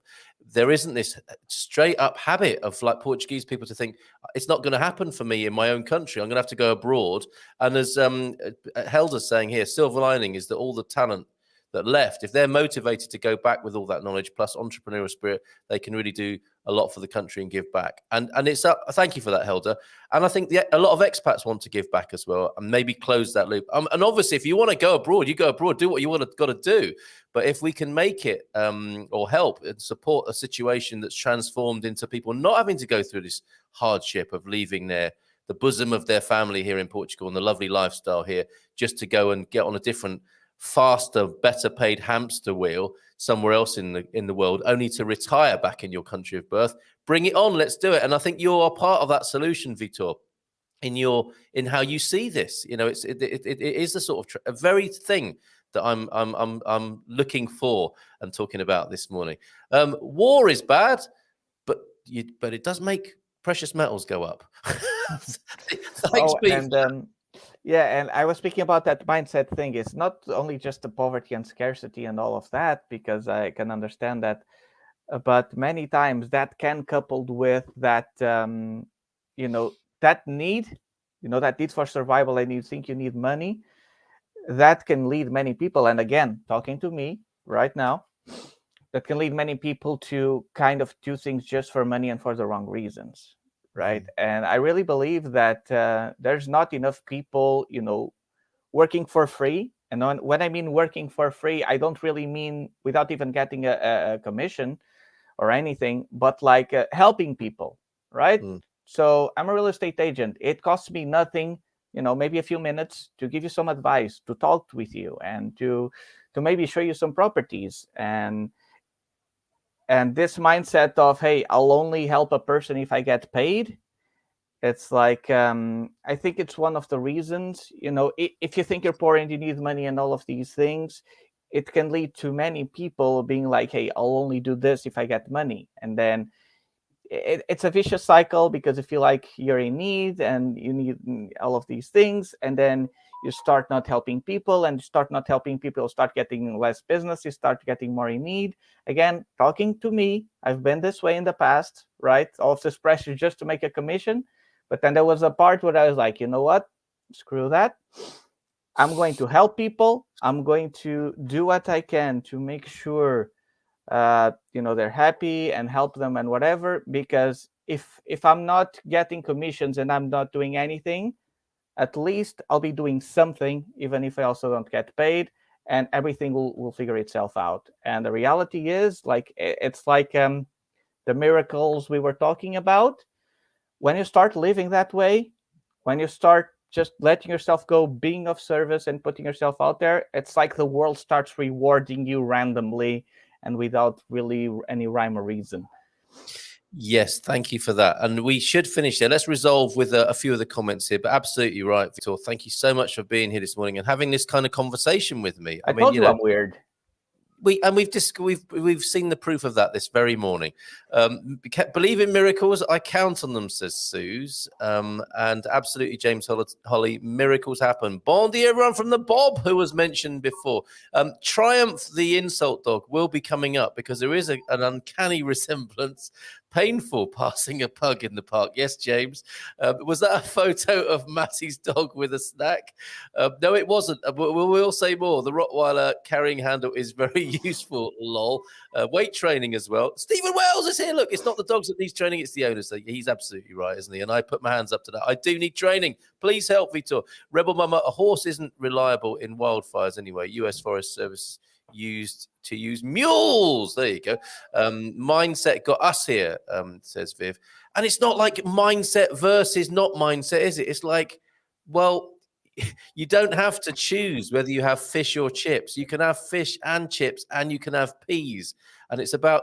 there isn't this straight up habit of like Portuguese people to think it's not going to happen for me in my own country. I'm going to have to go abroad. And as Helder's saying here, silver lining is that all the talent that left, if they're motivated to go back with all that knowledge plus entrepreneurial spirit, they can really do a lot for the country and give back. And it's thank you for that, Helder. And I think a lot of expats want to give back as well, and maybe close that loop. And obviously, if you want to go abroad, you go abroad, do what you got to do. But if we can make it or help and support a situation that's transformed into people not having to go through this hardship of leaving the bosom of their family here in Portugal and the lovely lifestyle here, just to go and get on a different, faster, better paid hamster wheel somewhere else in the world, only to retire back in your country of birth. Bring it on, let's do it. And I think you're part of that solution, Vitor, in how you see this. It is the sort of a very thing that I'm looking for and talking about this morning. War is bad, but it does make precious metals go up. Thanks, and I was speaking about that mindset thing. It's not only just the poverty and scarcity and all of that, because I can understand that, but many times that can coupled with that, that need, that need for survival, and you think you need money, that can lead many people. And again, talking to me right now, that can lead many people to kind of do things just for money and for the wrong reasons. Right. And I really believe that there's not enough people, working for free. And when I mean working for free, I don't really mean without even getting a commission or anything, but like helping people. Right. So I'm a real estate agent. It costs me nothing, maybe a few minutes to give you some advice, to talk with you, and to maybe show you some properties. And this mindset of, hey, I'll only help a person if I get paid, It's like, I think it's one of the reasons, if you think you're poor and you need money and all of these things, it can lead to many people being like, hey, I'll only do this if I get money. And then it's a vicious cycle, because if you like, you're in need and you need all of these things, and then you start not helping people, and you start not helping people, start getting less business, you start getting more in need. Again, talking to me, I've been this way in the past, right? All of this pressure just to make a commission. But then there was a part where I was like, you know what? Screw that. I'm going to help people. I'm going to do what I can to make sure they're happy and help them and whatever. Because if I'm not getting commissions and I'm not doing anything, at least I'll be doing something, even if I also don't get paid, and everything will figure itself out. And the reality is, like, it's like the miracles we were talking about. When you start living that way, when you start just letting yourself go, being of service and putting yourself out there, it's like the world starts rewarding you randomly and without really any rhyme or reason. Yes, thank you for that. And we should finish there. Let's resolve with a few of the comments here. But absolutely right, Vitor. Thank you so much for being here this morning and having this kind of conversation with me. I told you I'm weird. We've seen the proof of that this very morning. Believe in miracles. I count on them, says Suze. And absolutely, James Holly, miracles happen. Bon dia, everyone from the Bob, who was mentioned before. Triumph, the insult dog, will be coming up because there is an uncanny resemblance. Painful passing a pug in the park. Yes, James. Was that a photo of Matty's dog with a snack? No, it wasn't. We'll say more. The Rottweiler carrying handle is very useful. Lol. Weight training as well. Stephen Wells is here. Look, it's not the dogs that needs training, it's the owners. So he's absolutely right, isn't he? And I put my hands up to that. I do need training. Please help, Vitor. Rebel Mama, a horse isn't reliable in wildfires anyway. US Forest Service used to use mules. There you go. Mindset got us here, says Viv. And it's not like mindset versus not mindset, is it? It's like, well, you don't have to choose whether you have fish or chips. You can have fish and chips, and you can have peas. And it's about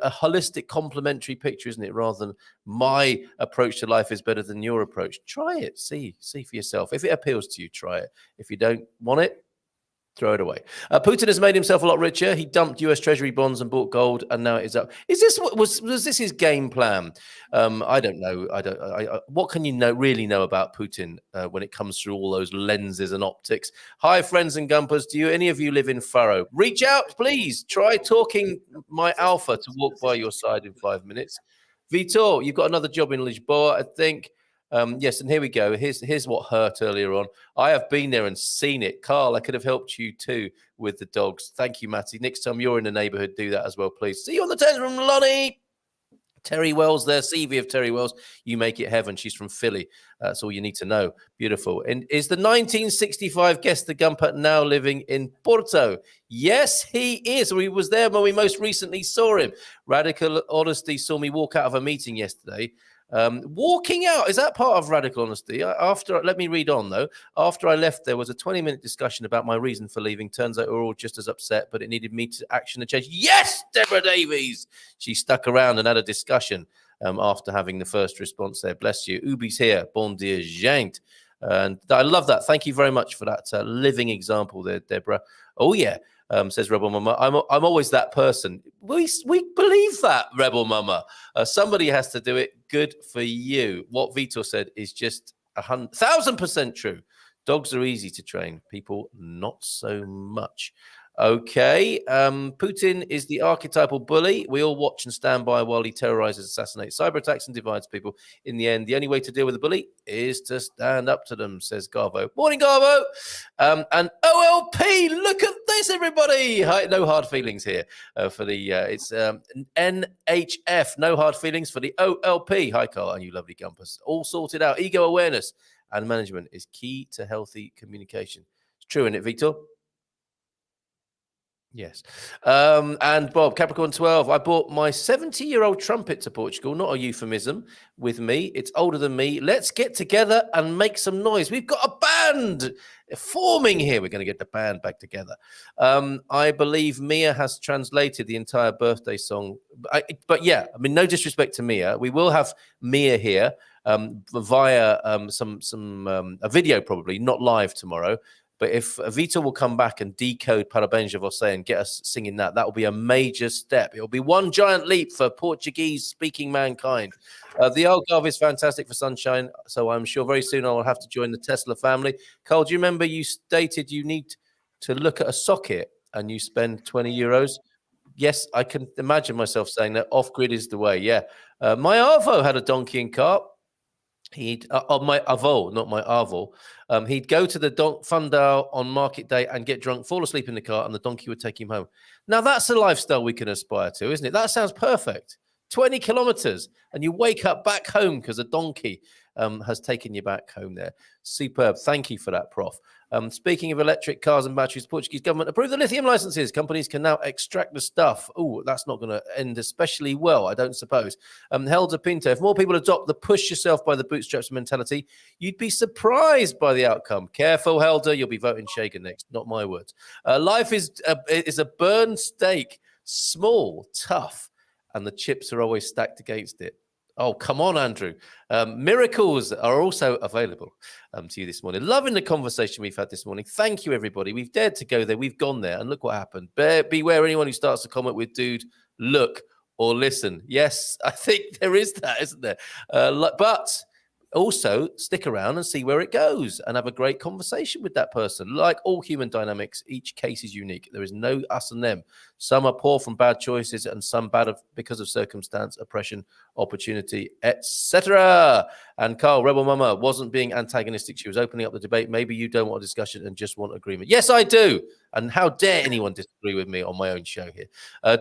a holistic complementary picture, isn't it? Rather than my approach to life is better than your approach. Try it. See for yourself. If it appeals to you, try it. If you don't want it, throw it away. Putin has made himself a lot richer. He dumped US Treasury bonds and bought gold, and now it is up. Is this was this his game plan? I don't know. What can you really know about Putin when it comes through all those lenses and optics? Hi, friends and gumpers. Do any of you live in Faro? Reach out, please. Try talking my alpha to walk by your side in 5 minutes. Vitor, you've got another job in Lisboa, I think. Yes, and here we go. Here's what hurt earlier on. I have been there and seen it. Carl, I could have helped you too with the dogs. Thank you, Matty. Next time you're in the neighborhood, do that as well, please. See you on the 10th from Lonnie. Terry Wells there, CV of Terry Wells. You make it heaven. She's from Philly. That's all you need to know. Beautiful. And is the 1965 guest the Gumper now living in Porto? Yes, he is. Or he was there when we most recently saw him. Radical Honesty saw me walk out of a meeting yesterday. Walking out, is that part of radical honesty? Let me read on though. After I left, there was a 20-minute discussion about my reason for leaving. Turns out we're all just as upset, but it needed me to action and change. Yes, Deborah Davies. She stuck around and had a discussion after having the first response there. Bless you. Ubi's here. Bon dia, gente. And I love that. Thank you very much for that living example there, Deborah. Oh yeah. Says Rebel Mama, I'm always that person. We believe that, Rebel Mama. Somebody has to do it. Good for you. What Vitor said is just 1,000% true. Dogs are easy to train. People, not so much. Okay. Putin is the archetypal bully. We all watch and stand by while he terrorizes, assassinates, cyber attacks, and divides people. In the end, the only way to deal with a bully is to stand up to them, says Garvo. Morning, Garvo. And OLP, look at this, everybody. Hi, no hard feelings here for the, it's NHF, no hard feelings for the OLP. Hi, Carl, and you lovely gumpers. All sorted out. Ego awareness and management is key to healthy communication. It's true, isn't it, Vitor? Yes. And Bob, Capricorn 12, I bought my 70-year-old trumpet to Portugal, not a euphemism, with me. It's older than me. Let's get together and make some noise. We've got a band forming here. We're going to get the band back together. I believe Mia has translated the entire birthday song. But yeah, I mean, no disrespect to Mia. We will have Mia here via a video, probably, not live tomorrow. But if Vitor will come back and decode Parabéns a Você and get us singing that will be a major step. It'll be one giant leap for Portuguese-speaking mankind. The Algarve is fantastic for sunshine, so I'm sure very soon I will have to join the Tesla family. Carl, do you remember you stated you need to look at a socket and you spend 20 euros? Yes, I can imagine myself saying that. Off-grid is the way, yeah. My Arvo had a donkey and cart. He'd my Avo, not my Arvo. He'd go to the Fundal on market day and get drunk, fall asleep in the car, and the donkey would take him home. Now that's a lifestyle we can aspire to, isn't it? That sounds perfect. 20 kilometers, and you wake up back home because a donkey has taken you back home there. Superb. Thank you for that, Prof. Speaking of electric cars and batteries, the Portuguese government approved the lithium licenses. Companies can now extract the stuff. Oh, that's not going to end especially well, I don't suppose. Helder Pinto, if more people adopt the push yourself by the bootstraps mentality, you'd be surprised by the outcome. Careful, Helder, you'll be voting Shaker next. Not my words. Life is a burned steak, small, tough, and the chips are always stacked against it. Oh, come on, Andrew. Miracles are also available to you this morning. Loving the conversation we've had this morning. Thank you, everybody. We've dared to go there. We've gone there. And look what happened. Beware anyone who starts to comment with, dude, look or listen. Yes, I think there is that, isn't there? But also stick around and see where it goes and have a great conversation with that person. Like all human dynamics, each case is unique. There is no us and them. Some are poor from bad choices and some bad because of circumstance, oppression, opportunity, etc. And Carl, Rebel Mama, wasn't being antagonistic. She was opening up the debate. Maybe you don't want a discussion and just want agreement. Yes, I do. And how dare anyone disagree with me on my own show here?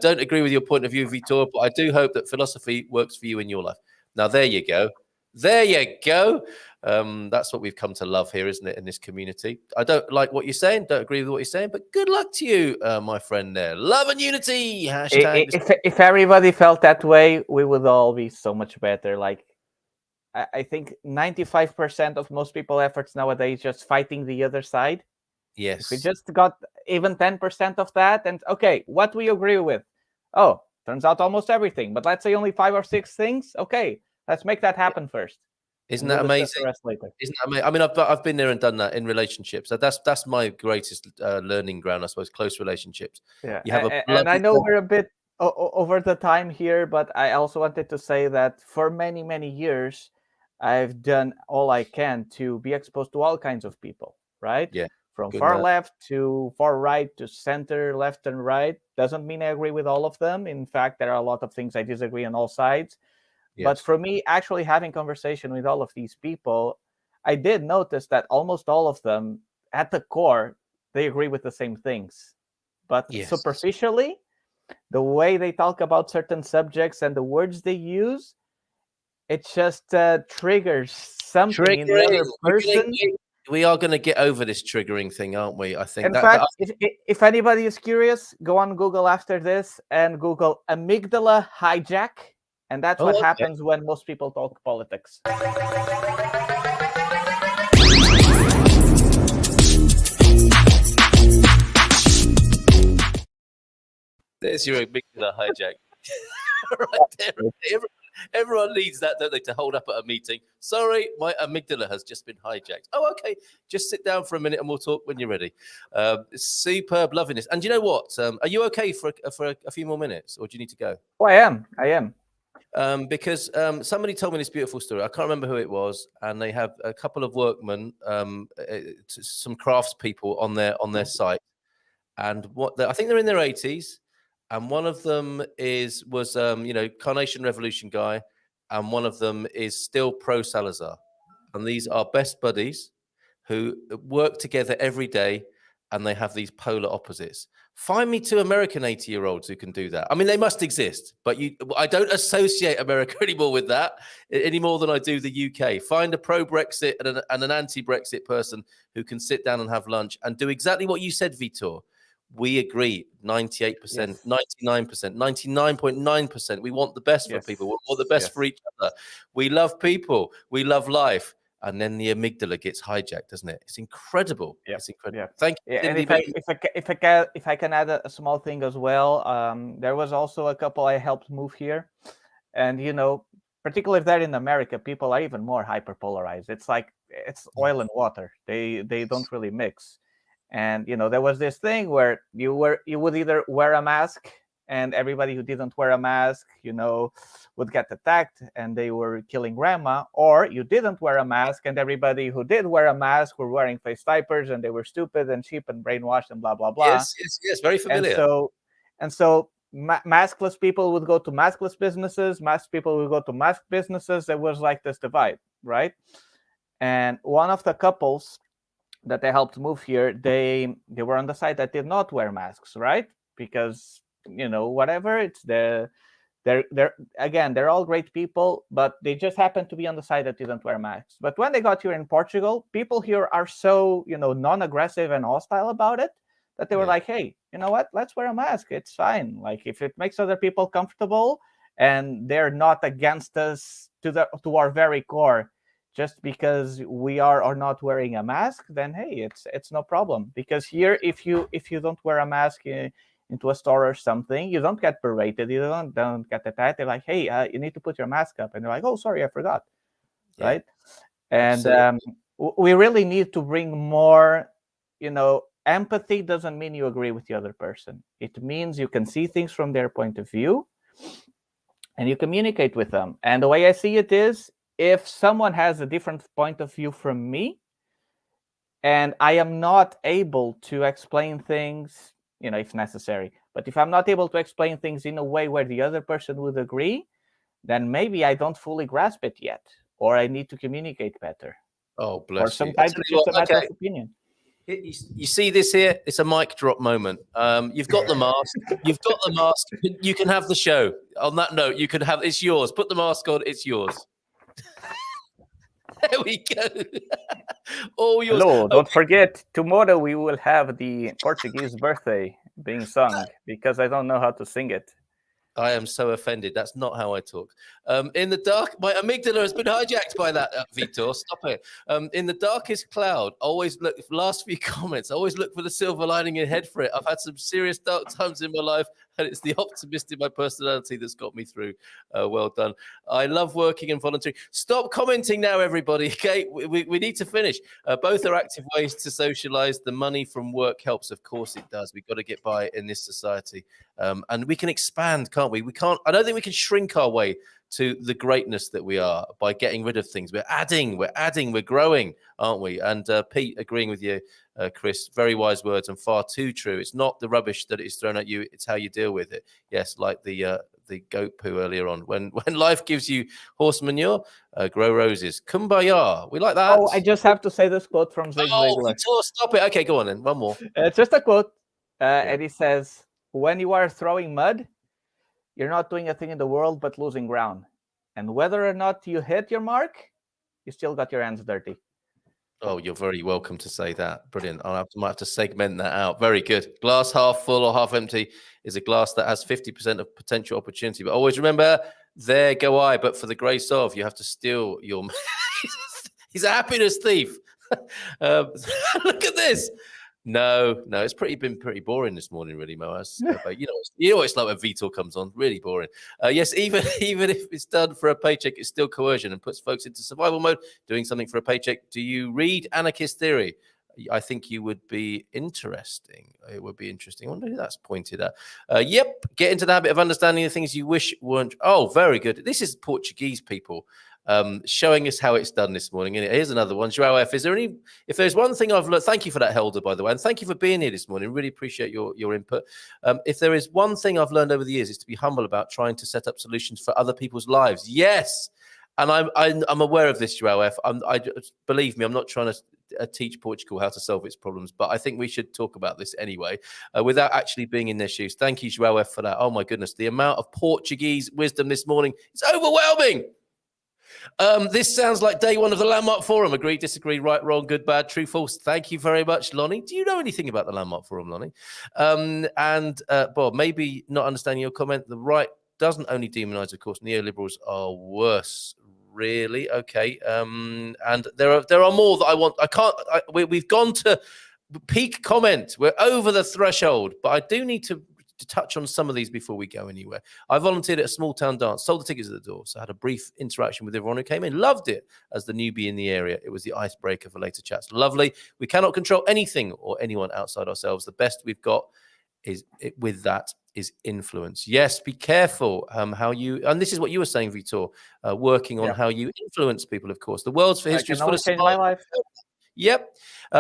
Don't agree with your point of view, Vitor, but I do hope that philosophy works for you in your life. Now, there you go. There you go. That's what we've come to love here, isn't it, in this community? I don't like what you're saying, don't agree with what you're saying, but good luck to you, my friend there. Love and unity. Hashtag. If everybody felt that way, we would all be so much better. Like, I think 95% of most people's efforts nowadays just fighting the other side. Yes. If we just got even 10% of that, and okay, what we agree with? Oh, turns out almost everything, but let's say only 5 or 6 things. Okay. Let's make that happen first. Isn't that amazing? Isn't that amazing? I mean, I've been there and done that in relationships. So that's my greatest learning ground, I suppose. Close relationships. Yeah, you have and I know we're a bit over the time here, but I also wanted to say that for many, many years, I've done all I can to be exposed to all kinds of people. Right? Yeah. From far left to far right to center, left and right. Doesn't mean I agree with all of them. In fact, there are a lot of things I disagree on all sides. Yes. But for me, actually having conversation with all of these people, I did notice that almost all of them, at the core, they agree with the same things. But superficially, the way they talk about certain subjects and the words they use, it just triggers something in the other person. We are going to get over this triggering thing, aren't we? I think. In fact, if anybody is curious, go on Google after this and Google amygdala hijack. And that's what happens when most people talk politics. There's your amygdala hijack. Right there. Everyone needs that, don't they, to hold up at a meeting. Sorry, my amygdala has just been hijacked. Oh, okay. Just sit down for a minute and we'll talk when you're ready. Superb, loving this. And you know what? Are you okay for a few more minutes, or do you need to go? Oh, I am. Because somebody told me this beautiful story. I can't remember who it was, and they have a couple of workmen, some craftspeople on their site, and I think they're in their 80s, and one of them was Carnation Revolution guy, and one of them is still pro Salazar, and these are best buddies who work together every day, and they have these polar opposites. Find me 2 American 80-year-olds who can do that. I mean, they must exist, but I don't associate America anymore with that any more than I do the UK. Find a pro-Brexit and an anti-Brexit person who can sit down and have lunch and do exactly what you said, Vitor. we agree 98%, Yes. 99%, 99.9%. We want the best for Yes. people. We want the best Yes. for each other. We love people. We love life. And then the amygdala gets hijacked, doesn't it? It's incredible. Yep. It's incredible. Yep. Thank you, Yeah, and Cindy. if I can add a small thing as well, there was also a couple I helped move here, and particularly if they're in America, people are even more hyperpolarized. It's like it's oil and water. They don't really mix, and there was this thing where you would either wear a mask, and everybody who didn't wear a mask, would get attacked and they were killing grandma, or you didn't wear a mask and everybody who did wear a mask were wearing face diapers and they were stupid and cheap and brainwashed and blah blah blah. Yes, very familiar. And so maskless people would go to maskless businesses, masked people would go to masked businesses. There was like this divide, right? And one of the couples that I helped move here, they were on the side that did not wear masks, right? Because whatever, it's they're all great people, but they just happen to be on the side that didn't wear masks. But when they got here in Portugal, people here are so non-aggressive and hostile about it that they were like, hey, you know what? Let's wear a mask. It's fine. Like if it makes other people comfortable and they're not against us to our very core, just because we are or not wearing a mask, then hey, it's no problem. Because here, if you don't wear a mask into a store or something, you don't get berated, you don't get attacked. They're like, hey, you need to put your mask up, and they're like, oh, sorry, I forgot, right? And we really need to bring more. Empathy doesn't mean you agree with the other person. It means you can see things from their point of view, and you communicate with them. And the way I see it is, if someone has a different point of view from me, and I am not able to explain things, if necessary, but if I'm not able to explain things in a way where the other person would agree, then maybe I don't fully grasp it yet, or I need to communicate better. Oh, bless you. Or sometimes it's just a matter of opinion. You see this here? It's a mic drop moment. You've got the mask. You've got the mask. You can have the show. On that note, you can have. It's yours. Put the mask on. It's yours. There we go. All yours. Hello, don't forget, tomorrow we will have the Portuguese birthday being sung, because I don't know how to sing it. I am so offended. That's not how I talk. In the dark, my amygdala has been hijacked by that, Vitor. Stop it. In the darkest cloud, always look, last few comments, always look for the silver lining and head for it. I've had some serious dark times in my life, and it's the optimist in my personality that's got me through. Well done. I love working and volunteering. Stop commenting now, everybody. Okay, we need to finish. Both are active ways to socialize. The money from work helps. Of course it does. We've got to get by in this society. And we can expand, can't we? I don't think we can shrink our way to the greatness that we are by getting rid of things. We're adding, we're growing, aren't we? And Pete, agreeing with you, Chris, very wise words and far too true. It's not the rubbish that is thrown at you, it's how you deal with it. Yes, like the goat poo earlier on. When life gives you horse manure, grow roses. Kumbaya. We like that. Oh, I just have to say this quote from Zig Ziglar. Stop it. Okay, go on then. One more. It's just a quote. And he says, when you are throwing mud, you're not doing a thing in the world but losing ground. And whether or not you hit your mark, you still got your hands dirty. Oh, you're very welcome to say that. Brilliant. Might have to segment that out. Very good. Glass half full or half empty is a glass that has 50% of potential opportunity. But always remember, there go I. But for the grace of, you have to steal your... He's a happiness thief. Look at this. No, it's been pretty boring this morning, really, Moaz. But you know, it's like when Vitor comes on, really boring. Yes, even if it's done for a paycheck, it's still coercion and puts folks into survival mode. Doing something for a paycheck. Do you read Anarchist Theory? I think you would be interesting. It would be interesting. I wonder who that's pointed at. Yep, get into the habit of understanding the things you wish weren't. Oh, very good. This is Portuguese people. Showing us how it's done this morning. And here's another one. João F. If there's one thing I've learned, thank you for that, Helder, by the way, and thank you for being here this morning. Really appreciate your input. If there is one thing I've learned over the years, is to be humble about trying to set up solutions for other people's lives. Yes. And I'm aware of this, João F. Believe me, I'm not trying to teach Portugal how to solve its problems, but I think we should talk about this anyway, without actually being in their shoes. Thank you, João F, for that. Oh my goodness. The amount of Portuguese wisdom this morning is overwhelming. This sounds like day one of the Landmark Forum. Agree, disagree, right, wrong, good, bad, true, false. Thank you very much, Lonnie. Do you know anything about the Landmark Forum, Lonnie? Bob, maybe not understanding your comment. The right doesn't only demonize, of course. Neoliberals are worse. Really? Okay. And there are more that I want. We've gone to peak comment. We're over the threshold, but I do need to touch on some of these before we go anywhere. I volunteered at a small town dance, sold the tickets at the door, so I had a brief interaction with everyone who came in. Loved it as the newbie in the area. It was the icebreaker for later chats. Lovely. We cannot control anything or anyone outside ourselves. The best we've got is influence. Yes, be careful how you, and this is what you were saying, Vitor, working on how you influence people, of course. The world's history is full of change my life. Yep.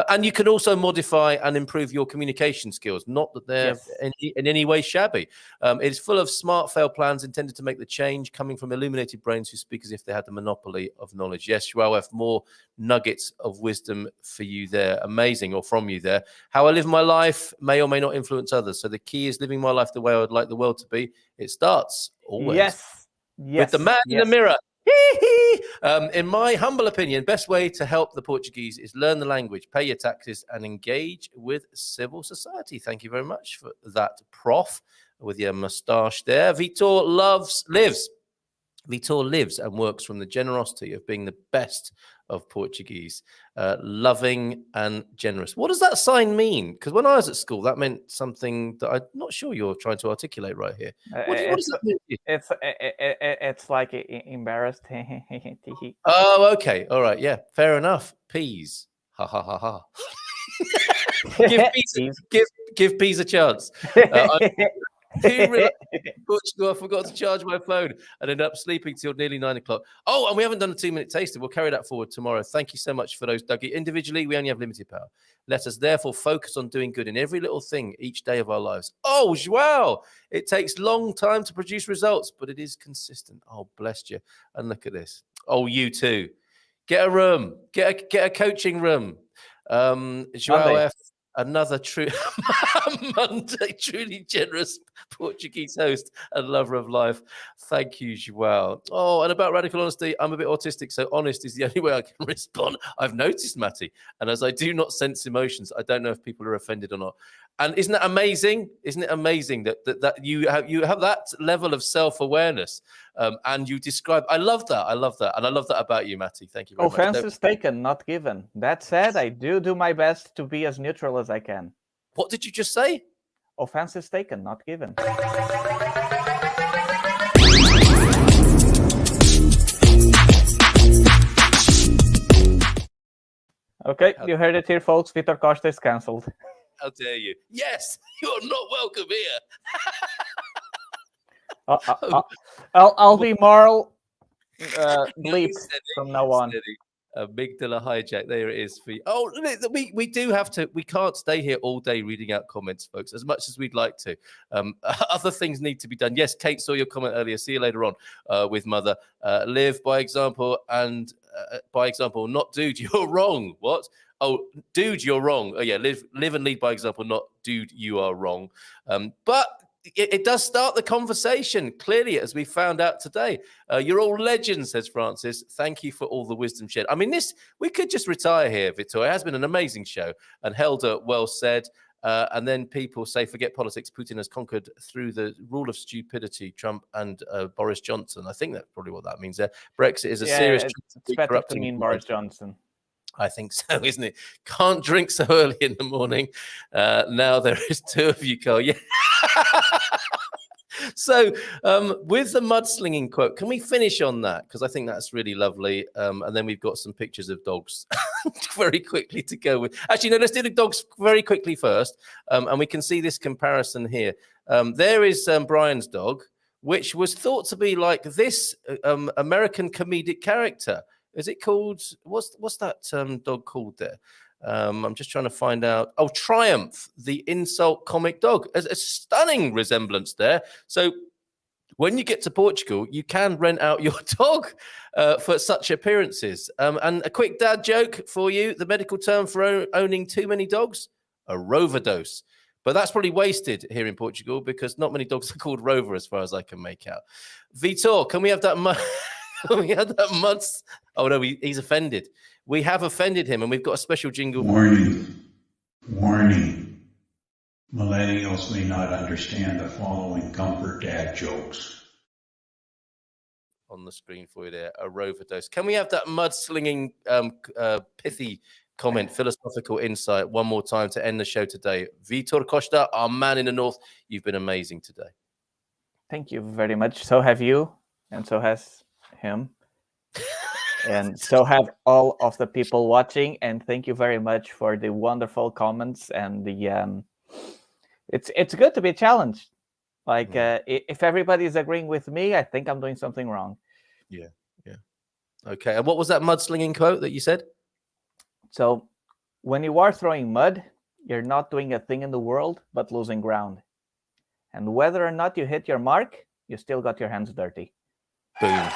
And you can also modify and improve your communication skills. Not that they're in any way shabby. It's full of smart fail plans intended to make the change, coming from illuminated brains who speak as if they had the monopoly of knowledge. Yes, Joao F. More nuggets of wisdom for you there. Amazing, or from you there. How I live my life may or may not influence others. So the key is living my life the way I would like the world to be. It starts always with the man in the mirror. In my humble opinion, best way to help the Portuguese is learn the language, pay your taxes, and engage with civil society. Thank you very much for that, Prof, with your moustache there. Vitor lives and works from the generosity of being the best of Portuguese, loving and generous. What does that sign mean? Because when I was at school, that meant something that I'm not sure you're trying to articulate right here. What does that mean? It's like embarrassed. Oh, okay. All right. Yeah, fair enough. Peas. Ha, ha, ha, ha. give peas a chance. Portugal, I forgot to charge my phone and ended up sleeping till nearly 9 o'clock. Oh, and we haven't done a 2-minute taster. We'll carry that forward tomorrow. Thank you so much for those, Dougie. Individually, we only have limited power. Let us therefore focus on doing good in every little thing each day of our lives. Oh, wow. It takes long time to produce results, but it is consistent. Oh, bless you. And look at this. Oh, you too. Get a room. Get a coaching room. Joao F. Another true Monday, truly generous Portuguese host and lover of life. Thank you, Joao. Oh, and about radical honesty, I'm a bit autistic, so honest is the only way I can respond. I've noticed, Matty, and as I do not sense emotions, I don't know if people are offended or not. And isn't that amazing? Isn't it amazing that you have that level of self-awareness and you describe? I love that. And I love that about you, Matty. Thank you very much. Offense is taken, not given. That said, I do my best to be as neutral as I can. What did you just say? Offense is taken, not given. Okay, you heard it here, folks. Vitor Costa is cancelled. How dare you? Yes, you're not welcome here. I'll be moral bleep from now on. Amygdala hijack. There it is for you. Oh, we do have to. We can't stay here all day reading out comments, folks, as much as we'd like to. Other things need to be done. Yes, Kate saw your comment earlier. See you later on with Mother. Live by example and by example, not dude, you're wrong. What? Oh, dude, you're wrong. Oh, yeah, live and lead by example, not dude, you are wrong. But it does start the conversation, clearly, as we found out today. You're all legends, says Francis. Thank you for all the wisdom shared. I mean, we could just retire here, Vitor. It has been an amazing show. And Helder, well said. And then people say, forget politics. Putin has conquered through the rule of stupidity, Trump and Boris Johnson. I think that's probably what that means there. Brexit is a serious... It's better to mean Boris Johnson. I think so, isn't it? Can't drink so early in the morning. Now there is two of you, Carl. Yeah. So with the mudslinging quote, can we finish on that? Because I think that's really lovely. And then we've got some pictures of dogs very quickly to go with. Actually, no, let's do the dogs very quickly first. And we can see this comparison here. There is Brian's dog, which was thought to be like this American comedic character. Is it called, what's that dog called there? I'm just trying to find out. Oh, Triumph, the insult comic dog. A stunning resemblance there. So when you get to Portugal, you can rent out your dog for such appearances. And a quick dad joke for you. The medical term for owning too many dogs, a roverdose. But that's probably wasted here in Portugal because not many dogs are called Rover as far as I can make out. Vitor, can we have that We had that months. Oh no, he's offended. We have offended him, and we've got a special jingle. Warning. Warning. Millennials may not understand the following comfort dad jokes. On the screen for you there, a rover dose. Can we have that mudslinging, pithy comment, philosophical insight one more time to end the show today? Vitor Costa, our man in the north, you've been amazing today. Thank you very much. So have you, and so has him. And so have all of the people watching. And thank you very much for the wonderful comments. And the it's good to be challenged. Like if everybody's agreeing with me, I think I'm doing something wrong. Yeah. Okay. And what was that mudslinging quote that you said? So when you are throwing mud, you're not doing a thing in the world, but losing ground. And whether or not you hit your mark, you still got your hands dirty. Boom.